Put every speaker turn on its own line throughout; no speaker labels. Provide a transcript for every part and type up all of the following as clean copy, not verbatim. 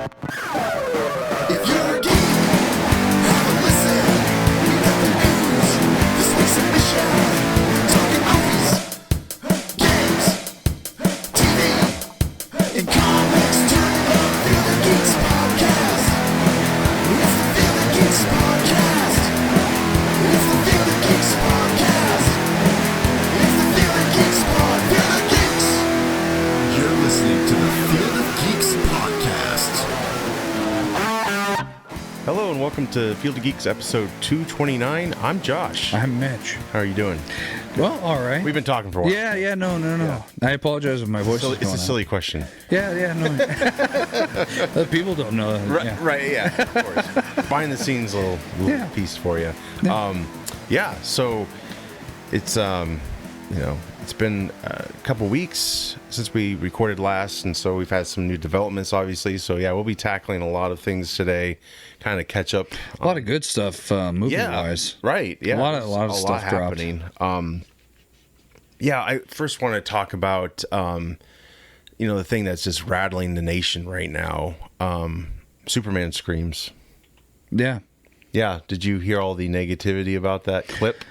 If you're a geek, have a listen. We got the news, this week's submission. Talking movies, games, TV, and comics. Turn it up, Feel the Geeks podcast. It's the Feel the Geeks podcast. It's the Feel the Geeks podcast. It's the Feel the Geeks pod. Feel the Geeks. You're listening to the Feel the Geeks podcast.
Hello and welcome to Field of Geeks episode 229. I'm Josh.
I'm Mitch.
How are you doing?
Well, all right.
We've been talking for a while.
Yeah, no.
Yeah.
I apologize if my voice is
It's
going
a silly question.
Yeah, no. People don't know that.
Right, of course. Behind the scenes little piece for you. So it's it's been a couple weeks since we recorded last, and so we've had some new developments, obviously. So we'll be tackling a lot of things today, kind of catch up.
A lot of good stuff, movie-wise.
Right. Yeah,
a lot of stuff
happening. I first want to talk about the thing that's just rattling the nation right now. Superman screams.
Yeah.
Did you hear all the negativity about that clip?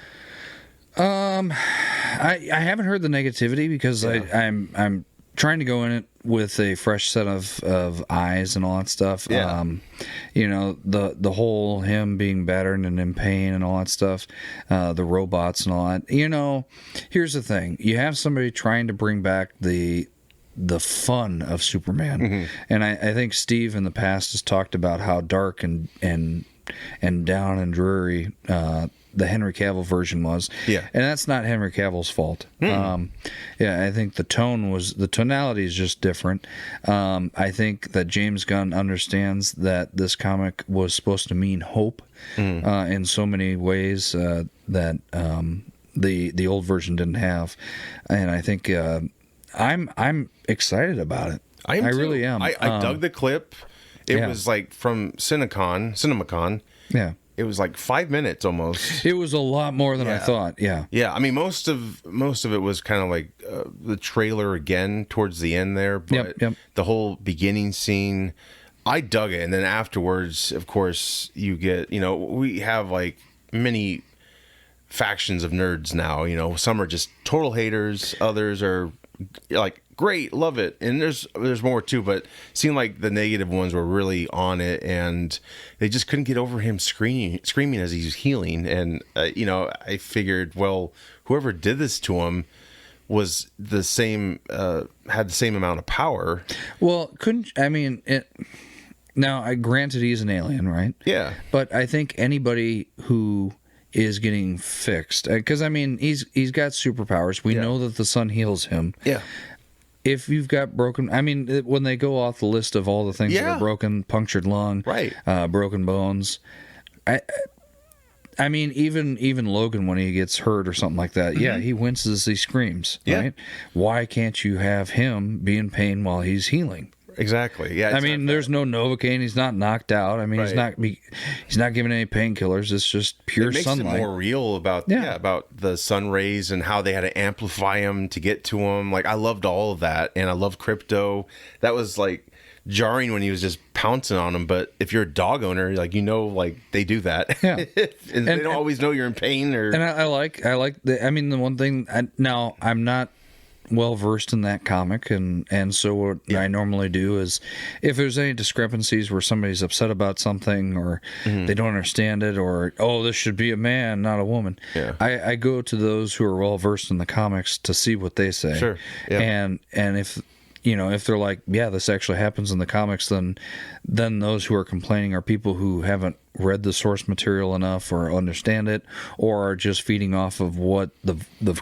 I haven't heard the negativity because I'm trying to go in it with a fresh set of eyes and all that stuff.
Yeah.
The whole him being battered and in pain and all that stuff, the robots and all that. Here's the thing. You have somebody trying to bring back the fun of Superman. Mm-hmm. And I think Steve in the past has talked about how dark and down and dreary the Henry Cavill version was. Yeah. And that's not Henry Cavill's fault. I think the tonality is just different. I think that James Gunn understands that this comic was supposed to mean hope in so many ways that the old version didn't have. And I think I'm excited about it.
I
really am.
I dug the clip. It was like from CinemaCon.
Yeah.
It was like 5 minutes almost.
It was a lot more than I thought. Yeah.
Yeah. I mean, most of it was kind of like the trailer again towards the end there, but the whole beginning scene, I dug it. And then afterwards, of course, you get, we have like many factions of nerds now. Some are just total haters. Others are like, great, love it, and there's more too, but it seemed like the negative ones were really on it, and they just couldn't get over him screaming as he's healing. And I figured, well, whoever did this to him was the same, had the same amount of power.
Well, now, granted, he's an alien, right?
Yeah,
but I think anybody who is getting fixed, because he's got superpowers. We know that the sun heals him. Yeah. If you've got broken, when they go off the list of all the things that are broken, punctured lung, right, broken bones, even Logan when he gets hurt or something like that, he winces, he screams, right? Why can't you have him be in pain while he's healing?
Exactly. Yeah.
There's no Novocaine. He's not knocked out. He's not given any painkillers. It's just pure sunlight.
It makes it more real about the sun rays and how they had to amplify them to get to him. Like, I loved all of that, and I loved Crypto. That was like jarring when he was just pouncing on him. But if you're a dog owner, they do that. Yeah. and they don't always know you're in pain.
And I like the one thing. Now I'm not well versed in that comic, and so what I normally do is, if there's any discrepancies where somebody's upset about something or they don't understand it, or this should be a man, not a woman, I go to those who are well versed in the comics to see what they say. Sure. Yeah. And if if they're like, this actually happens in the comics, then those who are complaining are people who haven't read the source material enough or understand it, or are just feeding off of what the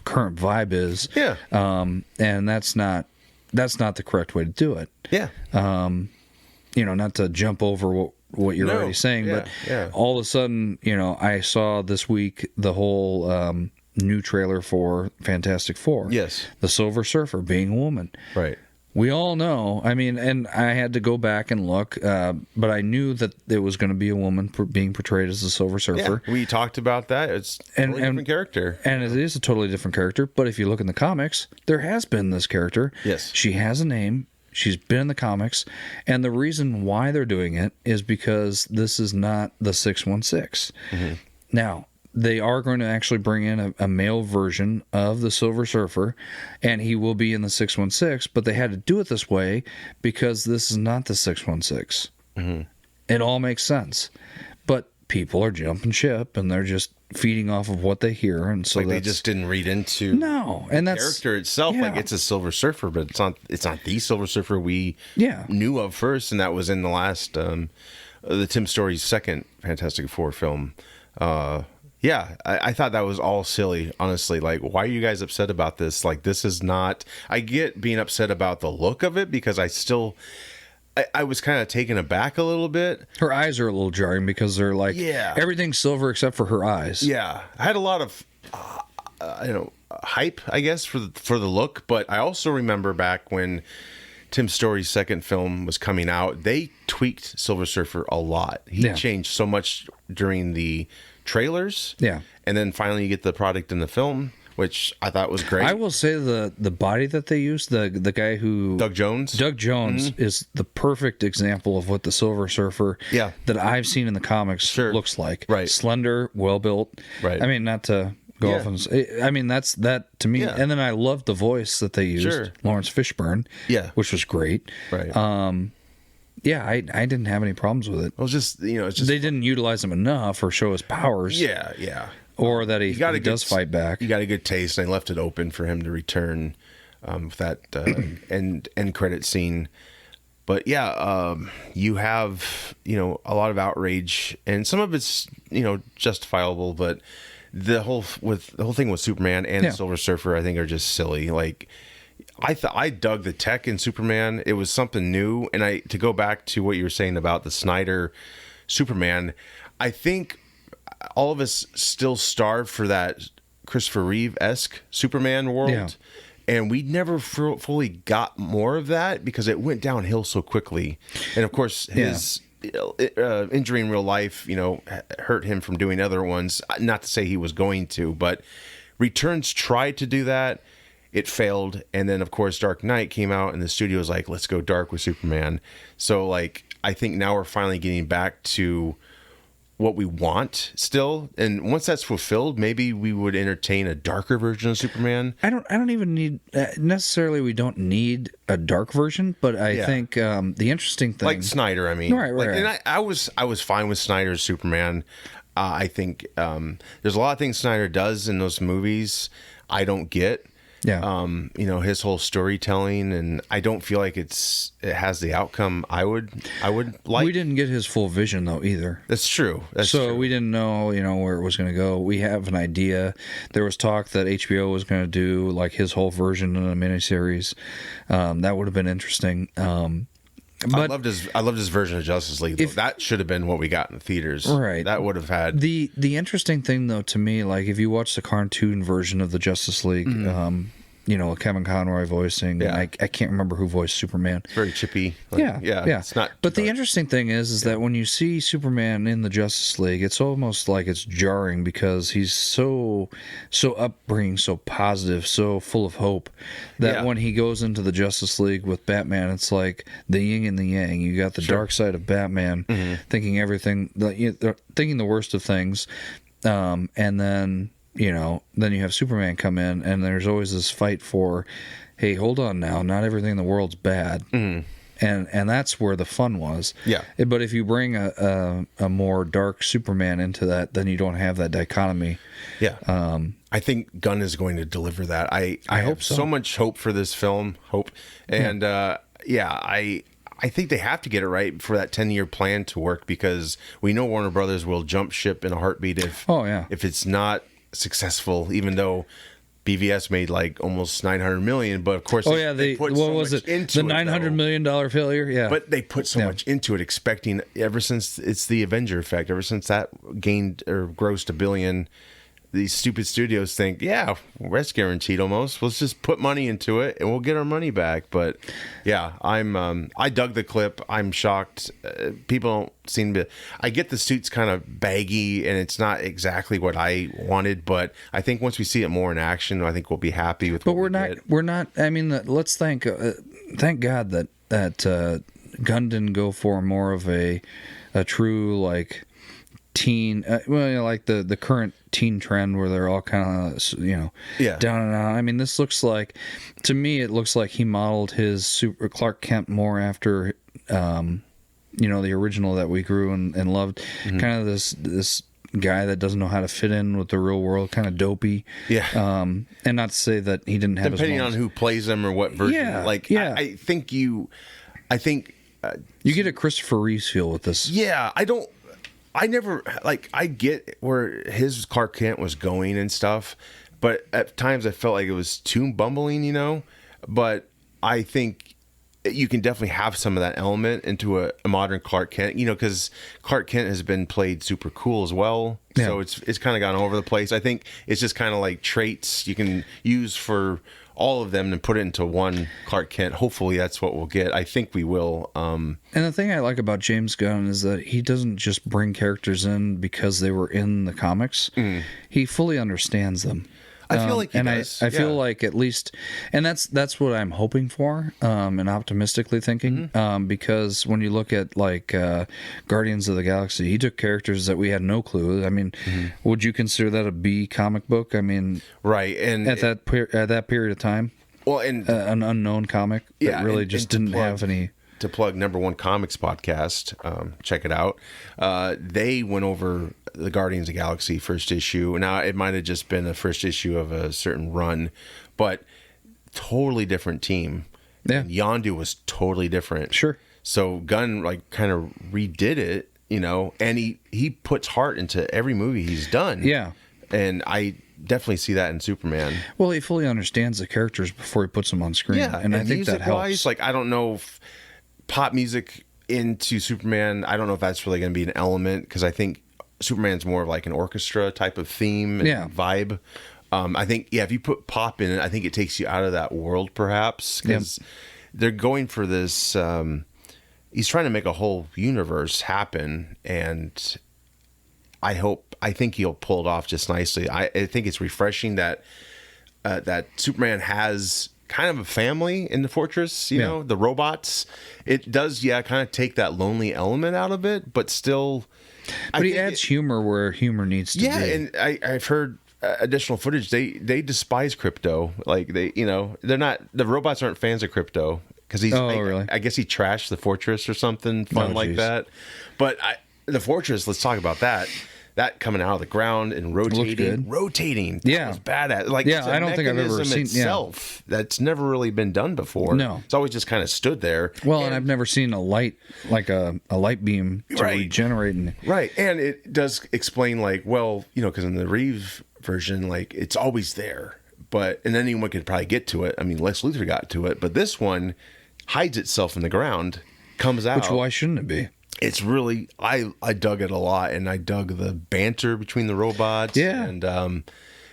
current vibe is. Yeah. And that's not the correct way to do it. Yeah. Not to jump over what you're already saying, but all of a sudden, I saw this week the whole new trailer for Fantastic Four. Yes. The Silver Surfer being a woman. Right. We all know, and I had to go back and look, but I knew that it was going to be a woman being portrayed as the Silver Surfer.
Yeah, we talked about that. It's a totally different character.
And it is a totally different character, but if you look in the comics, there has been this character. Yes. She has a name. She's been in the comics, and the reason why they're doing it is because this is not the 616. Now, they are going to actually bring in a male version of the Silver Surfer, and he will be in the 616, but they had to do it this way because this is not the 616. It all makes sense. But people are jumping ship, and they're just feeding off of what they hear, and so
they just didn't read into
and that's
character itself. Like, it's a Silver Surfer, but it's not the Silver Surfer we knew of first, and that was in the last the Tim Story's second Fantastic Four film. I thought that was all silly, honestly. Like, why are you guys upset about this? Like, this is not... I get being upset about the look of it, because I was kind of taken aback a little bit.
Her eyes are a little jarring because they're like... everything's silver except for her eyes.
Yeah. I had a lot of, hype, I guess, for the look, but I also remember back when Tim Story's second film was coming out, they tweaked Silver Surfer a lot. He changed so much during the trailers, and then finally you get the product in the film, which I thought was great.
I will say the body that they used, the guy who
Doug Jones
is the perfect example of what the Silver Surfer that I've seen in the comics looks like. Slender, well built. I mean, not to go off and say, I mean, that's that to me. And then I loved the voice that they used, Lawrence Fishburne, which was great. I didn't have any problems with it.
It was just, it's just...
They didn't utilize him enough or show his powers. Or that he does fight back.
You got a good taste, and they left it open for him to return with that end credit scene. But you have, a lot of outrage, and some of it's, justifiable, but the whole thing with Superman and Silver Surfer, I think, are just silly. Like, I dug the tech in Superman. It was something new. And to go back to what you were saying about the Snyder Superman, I think all of us still starved for that Christopher Reeve-esque Superman world. And we never fully got more of that because it went downhill so quickly. And of course, his injury in real life, hurt him from doing other ones. Not to say he was going to, but Returns tried to do that. It failed. And then, of course, Dark Knight came out, and the studio was like, let's go dark with Superman. So, I think now we're finally getting back to what we want still. And once that's fulfilled, maybe we would entertain a darker version of Superman.
I don't even need... necessarily, we don't need a dark version, but I think the interesting thing...
Like Snyder, I mean.
Right.
And I was fine with Snyder's Superman. I think there's a lot of things Snyder does in those movies I don't get. His whole storytelling, and I don't feel like it has the outcome I would like.
We didn't get his full vision though either.
That's true.
We didn't know, where it was going to go. We have an idea. There was talk that HBO was going to do like his whole version in a miniseries. That would have been interesting. But
I loved his version of Justice League. That should have been what we got in the theaters.
Right.
That would have had
the interesting thing though to me, like if you watch the cartoon version of the Justice League, Kevin Conroy voicing.
Yeah.
I can't remember who voiced Superman.
It's very chippy.
Yeah.
It's not.
But the interesting thing is that when you see Superman in the Justice League, it's almost like it's jarring because he's so upbringing, so positive, so full of hope that when he goes into the Justice League with Batman, it's like the yin and the yang. You got the dark side of Batman, thinking everything, thinking the worst of things, and then. Then you have Superman come in, and there's always this fight for, hey, hold on now, not everything in the world's bad. And that's where the fun was. But if you bring a more dark Superman into that, then you don't have that dichotomy.
I think Gunn is going to deliver that. I hope so much hope for this film. And I think they have to get it right for that 10-year plan to work, because we know Warner Brothers will jump ship in a heartbeat if it's not successful, even though BVS made like almost $900 million, but of course they put
what was it into the $900 million failure,
but they put so much into it, expecting, ever since it's the Avenger effect, ever since that gained or grossed $1 billion, these stupid studios think, that's guaranteed almost. Let's just put money into it and we'll get our money back. But I dug the clip. I'm shocked. People don't seem to. I get the suit's kind of baggy and it's not exactly what I wanted. But I think once we see it more in action, I think we'll be happy with.
But we're not. I mean, let's thank God that Gunn didn't go for more of a true like teen, like the current teen trend where they're all kind of down and out. I mean, this looks like, to me, it looks like he modeled his Super Clark Kent more after the original that we grew and loved. Mm-hmm. Kind of this guy that doesn't know how to fit in with the real world, kind of dopey.
Yeah.
And not to say that he didn't have
depending on who plays him or what version.
Yeah.
I think you get
a Christopher Reeves feel with this.
Yeah. I get where his Clark Kent was going and stuff, but at times I felt like it was too bumbling, but I think you can definitely have some of that element into a modern Clark Kent, because Clark Kent has been played super cool as well. Yeah. So it's kind of gone over the place. I think it's just kind of like traits you can use for all of them and put it into one Clark Kent. Hopefully that's what we'll get. I think we will.
And the thing I like about James Gunn is that he doesn't just bring characters in because they were in the comics. Mm. He fully understands them.
I feel like he does.
I feel like at least, and that's what I'm hoping for, and optimistically thinking, mm-hmm. Because when you look at like Guardians of the Galaxy, he took characters that we had no clue. I mean, mm-hmm. would you consider that a B comic book? I mean,
right, and
at that period of time,
well, and
an unknown comic that really just didn't have any.
To plug Number One Comics podcast, check it out. They went over the Guardians of the Galaxy first issue. Now, it might have just been the first issue of a certain run, but totally different team.
Yeah.
And Yondu was totally different.
Sure.
So Gunn kind of redid it, and he puts heart into every movie he's done.
Yeah.
And I definitely see that in Superman.
Well, he fully understands the characters before he puts them on screen.
Yeah,
and I think that helps.
I don't know if pop music into Superman, I don't know if that's really going to be an element, because I think Superman's more of like an orchestra type of theme and vibe. I think, if you put pop in it, I think it takes you out of that world perhaps, because they're going for this, he's trying to make a whole universe happen, and I think he'll pull it off just nicely. I think it's refreshing that Superman has kind of a family in the fortress, the robots. It does, kind of take that lonely element out of it, but still.
But he adds humor where humor needs to be.
Yeah, and I've heard additional footage. They despise crypto. Like they're not. The robots aren't fans of crypto because he's.
Really?
I guess he trashed the fortress or something fun like that. But the fortress. Let's talk about that. That coming out of the ground and rotating. That was badass.
I don't think I've ever seen
itself. That's never really been done before.
No,
it's always just kind of stood there.
Well, and I've never seen a light, like a light beam to regenerate.
Right, and it does explain because in the Reeves version, it's always there, and anyone could probably get to it. I mean, Lex Luthor got to it, but this one hides itself in the ground, comes out.
Which why shouldn't it be?
It's really, I dug it a lot, and I dug the banter between the robots.
Yeah.
And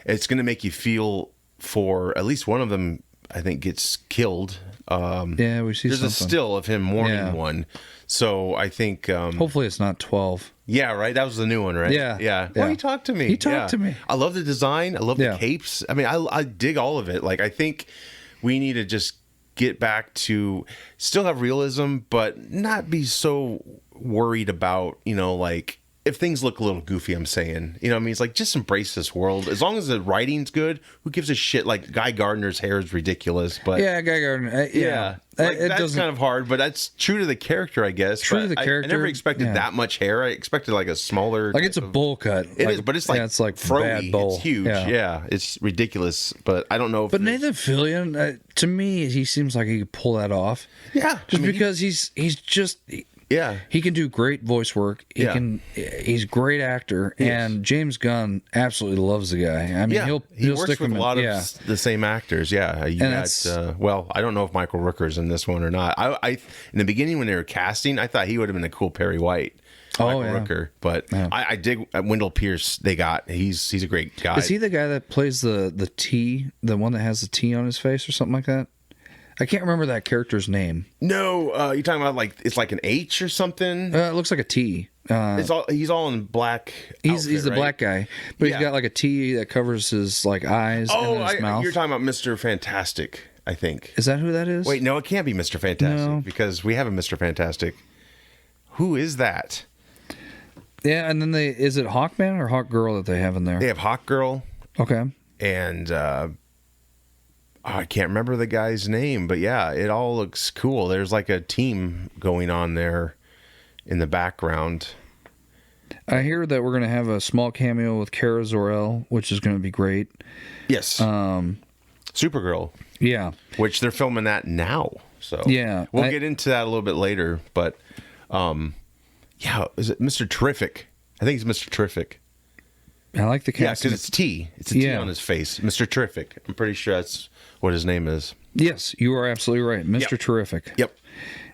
it's going to make you feel for at least one of them, I think, gets killed.
We see
there's
something.
A still of him mourning one. So I think...
hopefully it's not 12.
Yeah, right? That was the new one, right?
Yeah.
Well, he talked to me.
He talked to me.
I love the design. I love the capes. I mean, I dig all of it. I think we need to just get back to still have realism, but not be so worried about, if things look a little goofy, I'm saying, it's just embrace this world. As long as the writing's good, who gives a shit? Guy Gardner's hair is ridiculous, but
Guy Gardner,
that's kind of hard, but that's true to the character, I guess.
True to the character.
I never expected that much hair. I expected a smaller,
it's a bowl cut.
It is, but it's
it's like
frogy.
Bad bowl.
It's huge. Yeah, it's ridiculous. But I don't know.
But Nathan Fillion, to me, he seems like he could pull that off.
Yeah,
because he's just.
Yeah,
he can do great voice work. He's a great actor, and James Gunn absolutely loves the guy. I mean,
he
he'll
works
stick
with
him
a lot of the same actors. Yeah, you got. I don't know if Michael Rooker's in this one or not. I in the beginning when they were casting, I thought he would have been a cool Perry White. Rooker, but I dig Wendell Pierce. He's a great guy.
Is he the guy that plays the T, the one that has the T on his face or something like that? I can't remember that character's name.
No, you're talking about it's like an H or something.
It looks like a T.
He's all in black.
He's the black guy, but he's got a T that covers his eyes and his mouth.
You're talking about Mr. Fantastic. I think.
Is that who that is?
Wait, no, it can't be Mr. Fantastic
No.
because we have a Mr. Fantastic. Who is that?
Yeah, and then is it Hawkman or Hawkgirl that they have in there?
They have Hawkgirl.
Okay.
And I can't remember the guy's name, but yeah, it all looks cool. There's like a team going on there in the background.
I hear that we're going to have a small cameo with Kara Zor-El, which is going to be great.
Yes. Supergirl.
Yeah.
Which they're filming that now. So
yeah,
we'll get into that a little bit later. But yeah, is it Mr. Terrific? I think it's Mr. Terrific.
I like the
Yeah,
casting.
because it's T. It's a T on his face. Mr. Terrific. I'm pretty sure that's what his name is.
Yes, you are absolutely right. Mr. Terrific.
Yep.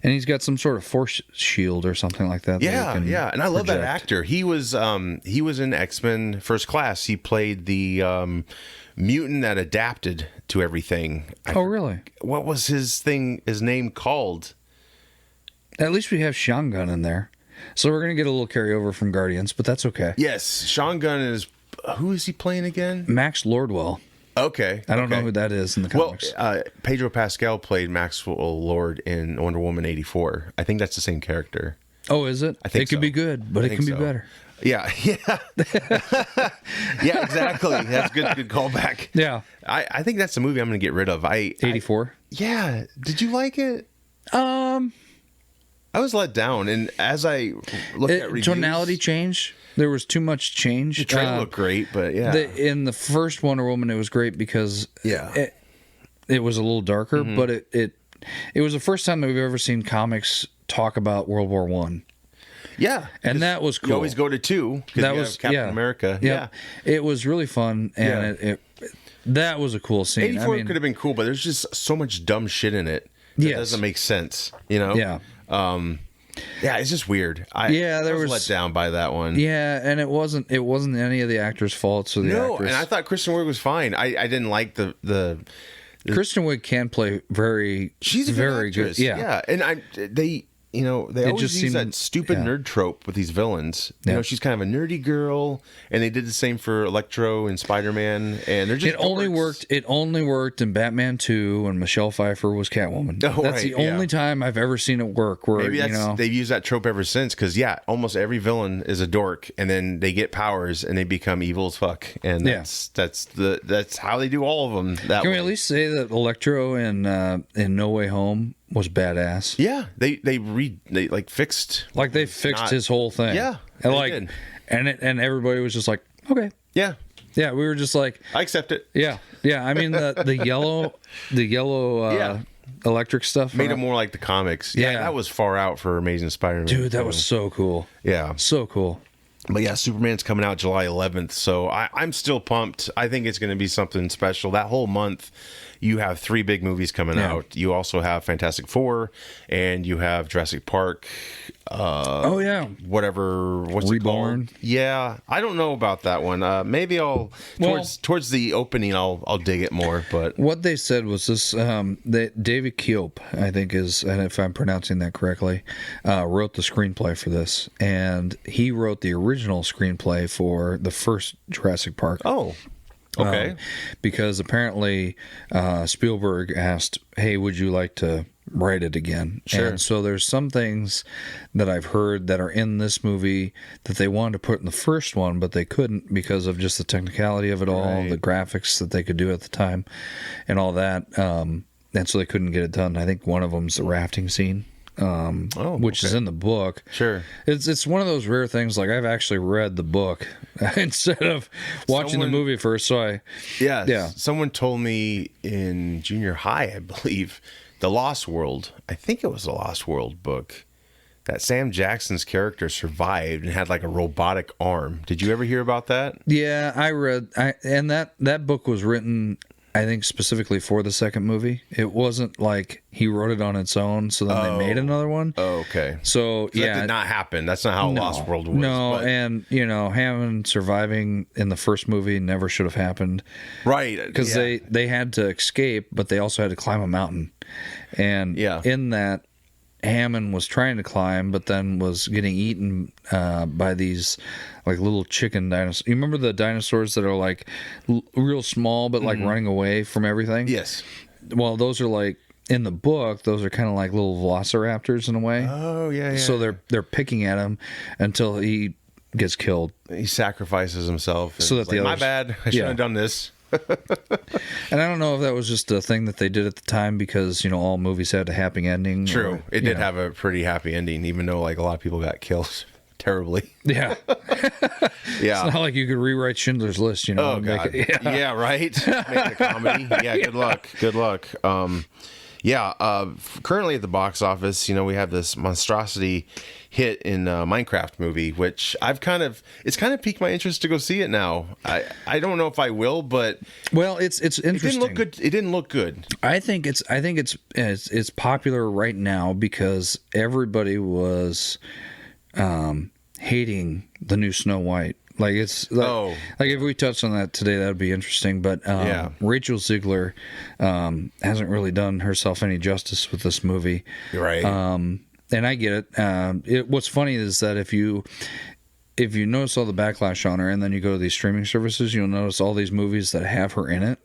And he's got some sort of force shield or something like that.
Yeah,
that
yeah. And I love that actor. He was in X-Men First Class. He played the mutant that adapted to everything.
Oh, really?
What was his name called?
At least we have Sean Gunn in there. So we're going to get a little carryover from Guardians, but that's okay.
Yes, Sean Gunn is... Who is he playing again?
Max Lordwell.
Okay.
I don't know who that is in the comics.
Well, Pedro Pascal played Maxwell Lord in Wonder Woman 84. I think that's the same character.
Oh, is it?
I think
it could be good, but it can be better.
Yeah, yeah. Yeah, exactly. That's good callback.
Yeah.
I think that's the movie I'm going to get rid of.
84?
Yeah. Did you like it? I was let down, and as I looked at reviews...
Tonality change. There was too much change.
The trailer looked great, but yeah.
In the first Wonder Woman, it was great because it was a little darker, but it was the first time that we've ever seen comics talk about World War I.
Yeah.
And that was cool.
You always go to 2 because you have Captain America.
Yeah. It was really fun, and that was a cool scene.
84 could have been cool, but there's just so much dumb shit in it that doesn't make sense, you know?
Yeah.
Yeah, it's just weird. I was let down by that one.
Yeah, and it wasn't any of the actors' faults or the actors.
And I thought Kristen Wiig was fine. I didn't like the
Kristen Wiig can play
she's a
very
good actress.
good. Yeah.
And they always
just
use
seemed-
that stupid nerd trope with these villains. You know, she's kind of a nerdy girl, and they did the same for Electro and Spider-Man, and they're just
It only worked in Batman 2 when Michelle Pfeiffer was Catwoman.
Oh,
that's the only time I've ever seen it work. Where
maybe they've used that trope ever since. Because almost every villain is a dork, and then they get powers and they become evil as fuck. And that's how they do all of them.
Can we at least say that Electro in No Way Home was badass?
Yeah, they fixed
his whole thing.
Yeah,
and and everybody was just like, okay,
yeah.
We were just like,
I accept it.
Yeah. I mean the yellow electric stuff
made it more like the comics. Yeah, that was far out for Amazing Spider-Man.
Dude, that was so cool.
Yeah,
so cool.
But yeah, Superman's coming out July 11th, so I'm still pumped. I think it's going to be something special. That whole month, you have 3 big movies coming out. You also have Fantastic Four, and you have Jurassic Park. Whatever. What's
Reborn?
It called? Yeah, I don't know about that one. Maybe I'll towards the opening, I'll dig it more. But
what they said was this: that David Koepp, I think is, and if I'm pronouncing that correctly, wrote the screenplay for this, and he wrote the original screenplay for the first Jurassic Park.
Oh. Okay.
Because apparently Spielberg asked, hey, would you like to write it again?
Sure.
And so there's some things that I've heard that are in this movie that they wanted to put in the first one, but they couldn't because of just the technicality of it all, the graphics that they could do at the time and all that. And so they couldn't get it done. I think one of them's the rafting scene. Which is in the book.
Sure.
It's one of those rare things, like I've actually read the book instead of watching the movie first. So
someone told me in junior high, I believe, The Lost World, I think it was the Lost World book, that Sam Jackson's character survived and had like a robotic arm. Did you ever hear about that?
Yeah, I read, and that book was written, I think, specifically for the second movie. It wasn't like he wrote it on its own, so then they made another one.
Oh, okay.
So
that did not happen. That's not how Lost World was.
No, and Hammond surviving in the first movie never should have happened.
Right.
Because they had to escape, but they also had to climb a mountain. And in that, Hammond was trying to climb, but then was getting eaten by these like little chicken dinosaurs. You remember the dinosaurs that are like real small, but like running away from everything?
Yes.
well, those are like in the book. Those are kind of like little velociraptors in a way.
Oh yeah.
So they're picking at him until he gets killed.
He sacrifices himself.
So that the
my
others,
bad. I shouldn't have done this.
And I don't know if that was just a thing that they did at the time because all movies had a happy ending.
True, it did have a pretty happy ending, even though like a lot of people got killed terribly.
Yeah,
yeah.
It's not like you could rewrite Schindler's List.
Oh god. Yeah, right. Make it a comedy. Yeah. Good luck. Good luck. Currently at the box office, we have this monstrosity hit in Minecraft movie, which it's kind of piqued my interest to go see it now. I don't know if I will, but
it's interesting.
It didn't look good. It didn't look good.
I think it's popular right now because everybody was hating the new Snow White. Like like if we touched on that today, that would be interesting. But Rachel Ziegler hasn't really done herself any justice with this movie,
right?
And I get it. What's funny is that if you notice all the backlash on her, and then you go to these streaming services, you'll notice all these movies that have her in it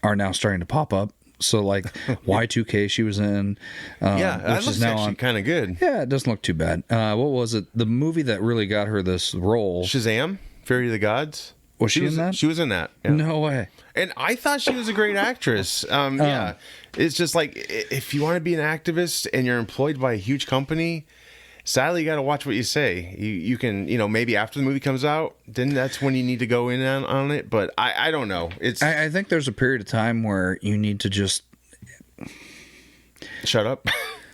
are now starting to pop up. So like Y2K she was in,
which is now actually kind of good.
Yeah, it doesn't look too bad. What was it? The movie that really got her this role?
Shazam. Fury of the Gods.
Was she in that?
She was in that. Yeah.
No way.
And I thought she was a great actress. Yeah. It's just like, if you want to be an activist and you're employed by a huge company, sadly, you got to watch what you say. You can, maybe after the movie comes out, then that's when you need to go in on it. But I don't know.
I think there's a period of time where you need to just
shut up.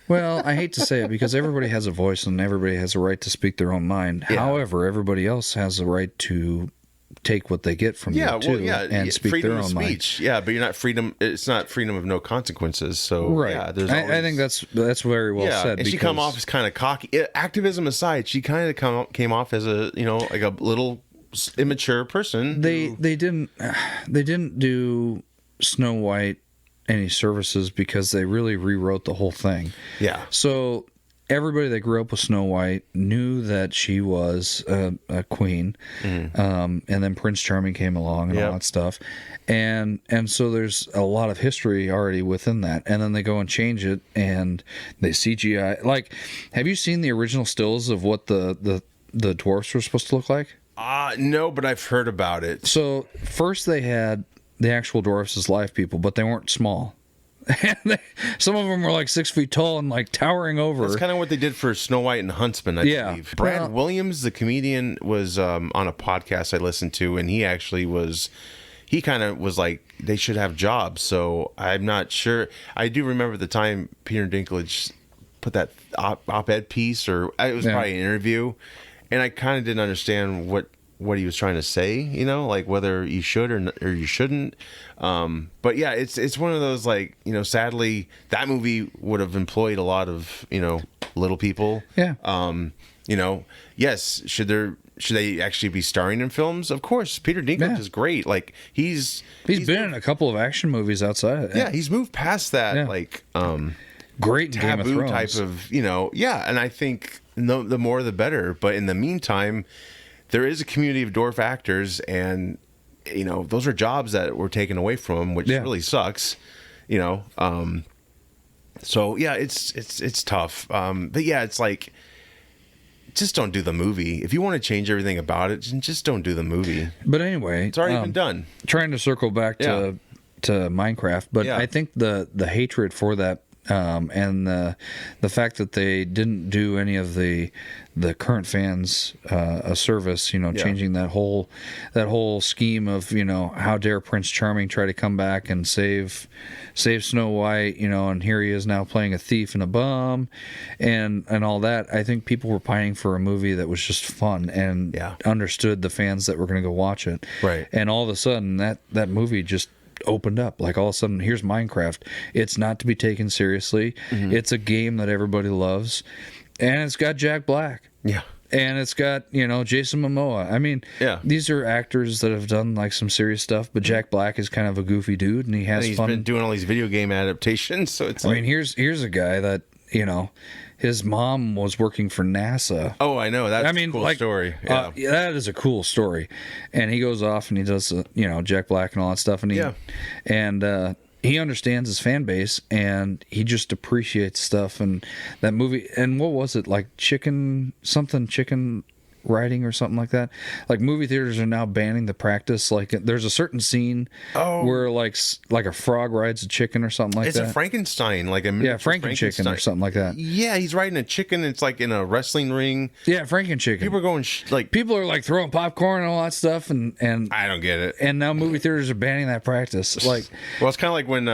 Well, I hate to say it because everybody has a voice and everybody has a right to speak their own mind. Yeah. However, everybody else has a right to take what they get from you too, and speak
freedom
their own
of speech. Mind. Yeah, but you're not freedom. It's not freedom of no consequences. So
right.
Yeah,
I think that's very well said.
And she come off as kind of cocky. Activism aside, she kind of came off as a like a little immature person.
They didn't do Snow White any services because they really rewrote the whole thing.
Yeah.
So everybody that grew up with Snow White knew that she was a queen, and then Prince Charming came along and all that stuff, and so there's a lot of history already within that, and then they go and change it and they CGI. Like, have you seen the original stills of what the dwarfs were supposed to look like?
No, but I've heard about it.
So first they had the actual dwarfs as live people, but they weren't small. And some of them were like 6 feet tall and like towering over.
That's kind of what they did for Snow White and Huntsman, I believe. Brad Williams, the comedian, was on a podcast I listened to, and he kind of was like, they should have jobs. So I'm not sure. I do remember the time Peter Dinklage put that op-ed piece, or it was probably an interview, and I kind of didn't understand what he was trying to say, like whether you should or you shouldn't. But yeah, it's one of those, like, sadly that movie would have employed a lot of, little people.
Yeah.
Yes. Should they actually be starring in films? Of course. Peter Dinklage is great. Like he's
been in a couple of action movies outside.
Yeah. He's moved past that, like,
great taboo Game of
type of, and I think the more the better. But in the meantime, there is a community of dwarf actors, and those are jobs that were taken away from them, which really sucks. So yeah, it's tough. But yeah, it's like, just don't do the movie. If you want to change everything about it, just don't do the movie.
But anyway,
it's already been done.
Trying to circle back to Minecraft, but I think the hatred for that. And the fact that they didn't do any of the current fans a service, changing that whole scheme of, how dare Prince Charming try to come back and save Snow White, and here he is now playing a thief and a bum, and all that. I think people were pining for a movie that was just fun and understood the fans that were going to go watch it.
Right.
And all of a sudden that movie just opened up. Like, all of a sudden, here's Minecraft. It's not to be taken seriously. Mm-hmm. It's a game that everybody loves, and it's got Jack Black.
Yeah.
And it's got, Jason Momoa. I mean, these are actors that have done like some serious stuff, but Jack Black is kind of a goofy dude, and he's fun.
He's been doing all these video game adaptations, so it's
I mean, here's a guy that, his mom was working for NASA.
Oh, I know. That's a cool story. Yeah.
That is a cool story. And he goes off and he does, Jack Black and all that stuff. And he understands his fan base, and he just appreciates stuff. And that movie, and what was it, like chicken writing or something like that? Like, movie theaters are now banning the practice. Like, there's a certain scene where like a frog rides a chicken or something like that.
It's a Frankenstein, like a
Franken-chicken or something like that.
Yeah, he's riding a chicken. It's like in a wrestling ring.
Yeah, Franken-chicken.
People are going
people are like throwing popcorn and all that stuff, and
I don't get it.
And now movie theaters are banning that practice. Like,
well, it's kind of like when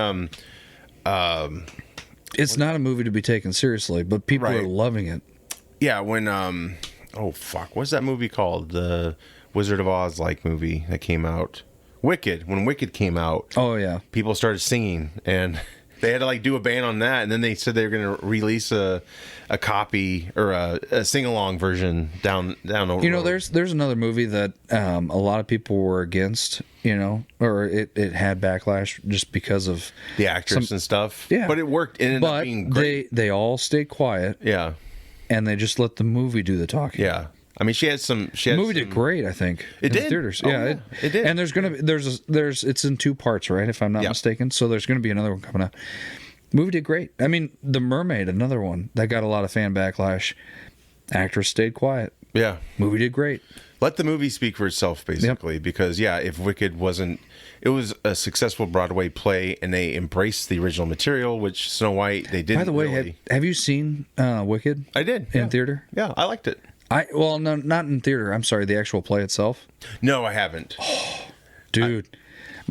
it's not a movie to be taken seriously, but people are loving it.
Yeah, when oh fuck, what's that movie called? The Wizard of Oz like movie that came out. Wicked. When Wicked came out,
oh yeah, people
started singing, and they had to like do a ban on that, and then they said they were going to release a copy or a sing along version down the road.
You know, there's another movie that a lot of people were against. You know, or it had backlash just because of
the actress and stuff.
Yeah,
but it worked. It ended up being great.
They all stayed quiet.
Yeah.
And they just let the movie do the talking.
Yeah, I mean, the
movie did great. I think
it did.
The theaters.
Oh,
yeah,
it did.
And it's in 2 parts, right? If I'm not mistaken. So there's going to be another one coming out. Movie did great. I mean, The Mermaid, another one that got a lot of fan backlash. Actress stayed quiet.
Yeah,
movie did great.
Let the movie speak for itself, basically. Because if Wicked wasn't. It was a successful Broadway play, and they embraced the original material, which Snow White, they didn't.
By the way, have you seen Wicked?
I did.
In theater?
Yeah, I liked it.
No, not in theater. I'm sorry, the actual play itself.
No, I haven't.
Oh, dude.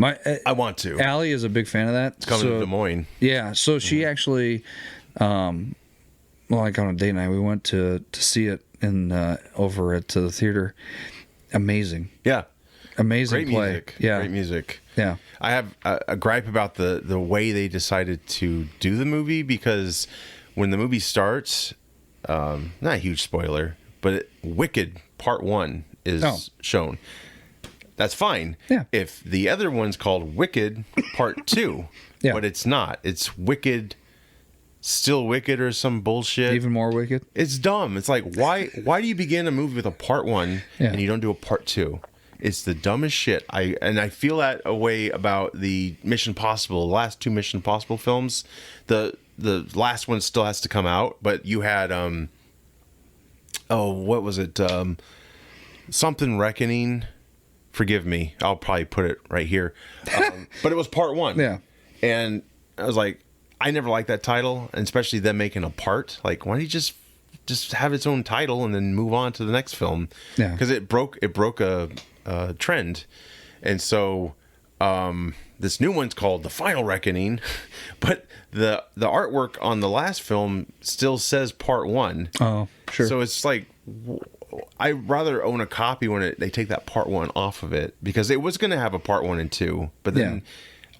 I want to.
Allie is a big fan of that.
It's coming to Des Moines.
Yeah, so she actually, like on a date night, we went to see it over at the theater. Amazing.
Yeah.
Amazing
Great
play.
Music.
Yeah.
Great music.
Yeah.
I have a gripe about the way they decided to do the movie, because when the movie starts, not a huge spoiler, but Wicked Part 1 is shown. That's fine.
Yeah.
If the other one's called Wicked Part 2, but it's not. It's Wicked, Still Wicked or some bullshit.
Even more wicked?
It's dumb. It's like, why do you begin a movie with a Part 1 and you don't do a Part 2? It's the dumbest shit. I feel that a way about the Mission Possible, the last 2 Mission Possible films. The last one still has to come out, but you had what was it? Something Reckoning. Forgive me. I'll probably put it right here. But it was Part 1.
Yeah.
And I was like, I never liked that title, and especially them making a part. Like, why don't you just have its own title and then move on to the next film?
Yeah.
Because it broke a trend. And so this new one's called The Final Reckoning, but the artwork on the last film still says Part 1.
Oh, sure.
So it's like, I'd rather own a copy when they take that Part 1 off of it, because it was going to have a Part 1 and 2, but then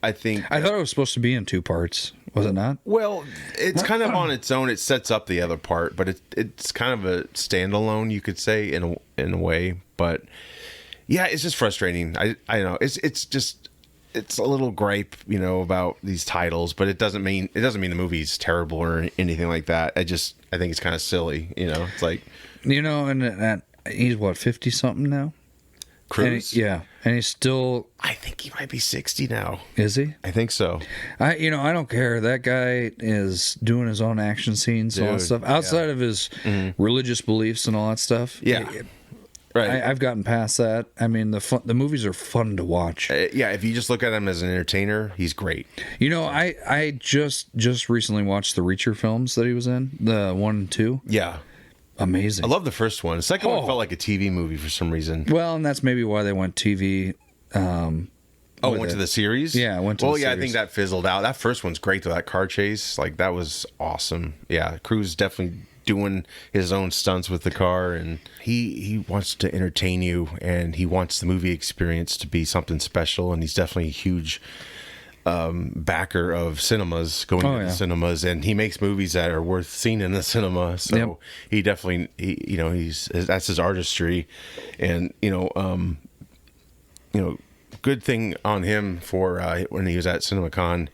I thought
it was supposed to be in 2 parts. Was it not?
Well, it's kind of on its own. It sets up the other part, but it's kind of a standalone, you could say, in a way. But yeah, it's just frustrating. I know it's a little gripe, about these titles, but it doesn't mean the movie's terrible or anything like that. I think it's kind of silly. It's like,
and he's what, 50 something now?
Cruise?
And he's still...
I think he might be 60 now.
Is he?
I think so.
I don't care. That guy is doing his own action scenes and all that stuff. Outside of his religious beliefs and all that stuff.
Yeah. Right.
I've gotten past that. I mean, the movies are fun to watch.
If you just look at him as an entertainer, he's great.
I just recently watched the Reacher films that he was in, the 1 and 2.
Yeah.
Amazing.
I love the first one. The second one felt like a TV movie for some reason.
Well, and that's maybe why they went TV.
Went to the series?
Yeah, went to the series.
I think that fizzled out. That first one's great, though. That car chase, that was awesome. Yeah, Cruise definitely doing his own stunts with the car, and he wants to entertain you, and he wants the movie experience to be something special, and he's definitely a huge backer of cinemas, going to the cinemas, and he makes movies that are worth seeing in the cinema. So he definitely, that's his artistry, and good thing on him for when he was at CinemaCon.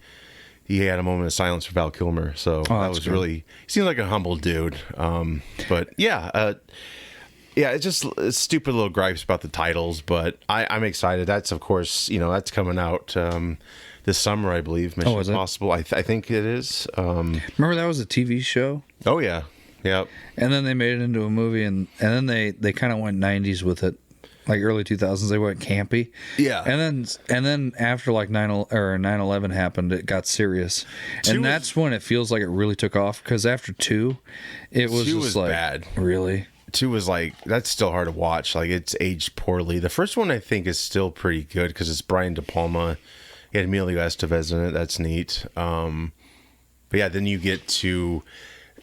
He had a moment of silence for Val Kilmer, so that was really. He seems like a humble dude, but yeah. Yeah, it's just stupid little gripes about the titles, but I'm excited. That's, of course, that's coming out this summer, I believe. Mission Impossible. I think it is.
Remember that was a TV show?
Oh, yeah. Yep.
And then they made it into a movie, and then they kind of went 90s with it. Like early 2000s, they went campy.
Yeah.
And then after like 9/11 happened, it got serious. And that's when it feels like it really took off, because after 2, it was just like,
bad.
Really?
2 was like, that's still hard to watch. Like, it's aged poorly. The first one I think is still pretty good because it's Brian De Palma. He had Emilio Estevez in it. That's neat. But yeah, then you get to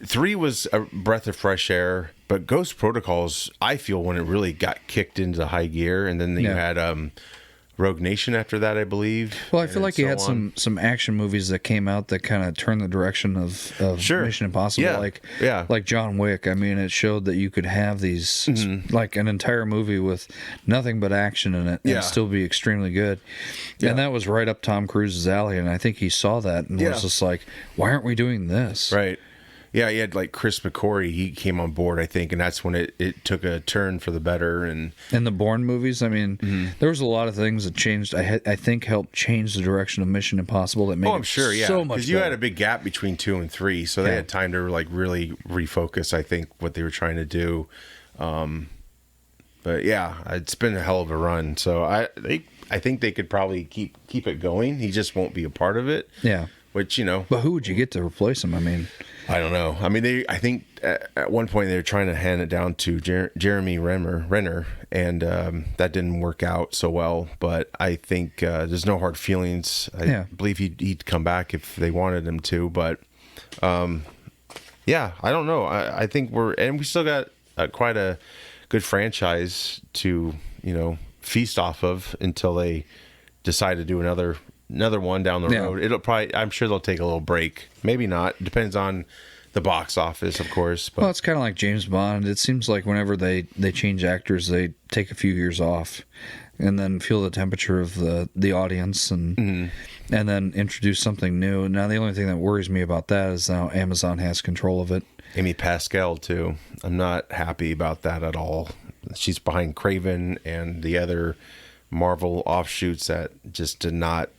3 was a breath of fresh air, but Ghost Protocols, I feel, when it really got kicked into high gear, and then you had Rogue Nation after that, I believe.
Well, I feel like you had some action movies that came out that kind of turned the direction of Mission Impossible, like John Wick. I mean, it showed that you could have these like an entire movie with nothing but action in it and still be extremely good. Yeah. And that was right up Tom Cruise's alley, and I think he saw that and was just like, "Why aren't we doing this?"
Right. Yeah, he had like Chris McQuarrie. He came on board, I think, and that's when it took a turn for the better. And
the Bourne movies, I mean, there was a lot of things that changed. I think helped change the direction of Mission Impossible. That made
I'm sure,
so much.
Because you had a big gap between 2 and 3, so they had time to like really refocus. I think what they were trying to do. But yeah, it's been a hell of a run. So I think they could probably keep it going. He just won't be a part of it.
Yeah.
Which,
But who would you get to replace him? I mean,
I don't know. I mean, I think at one point they were trying to hand it down to Jeremy Renner, and that didn't work out so well. But I think there's no hard feelings. I believe he'd come back if they wanted him to. But yeah, I don't know. I think we still got quite a good franchise to feast off of until they decide to do another one down the road. I'm sure they'll take a little break. Maybe not. Depends on the box office, of course. But.
Well, it's kind of like James Bond. It seems like whenever they change actors, they take a few years off and then feel the temperature of the audience and then introduce something new. Now, the only thing that worries me about that is now Amazon has control of it.
Amy Pascal, too. I'm not happy about that at all. She's behind Craven and the other Marvel offshoots that just did not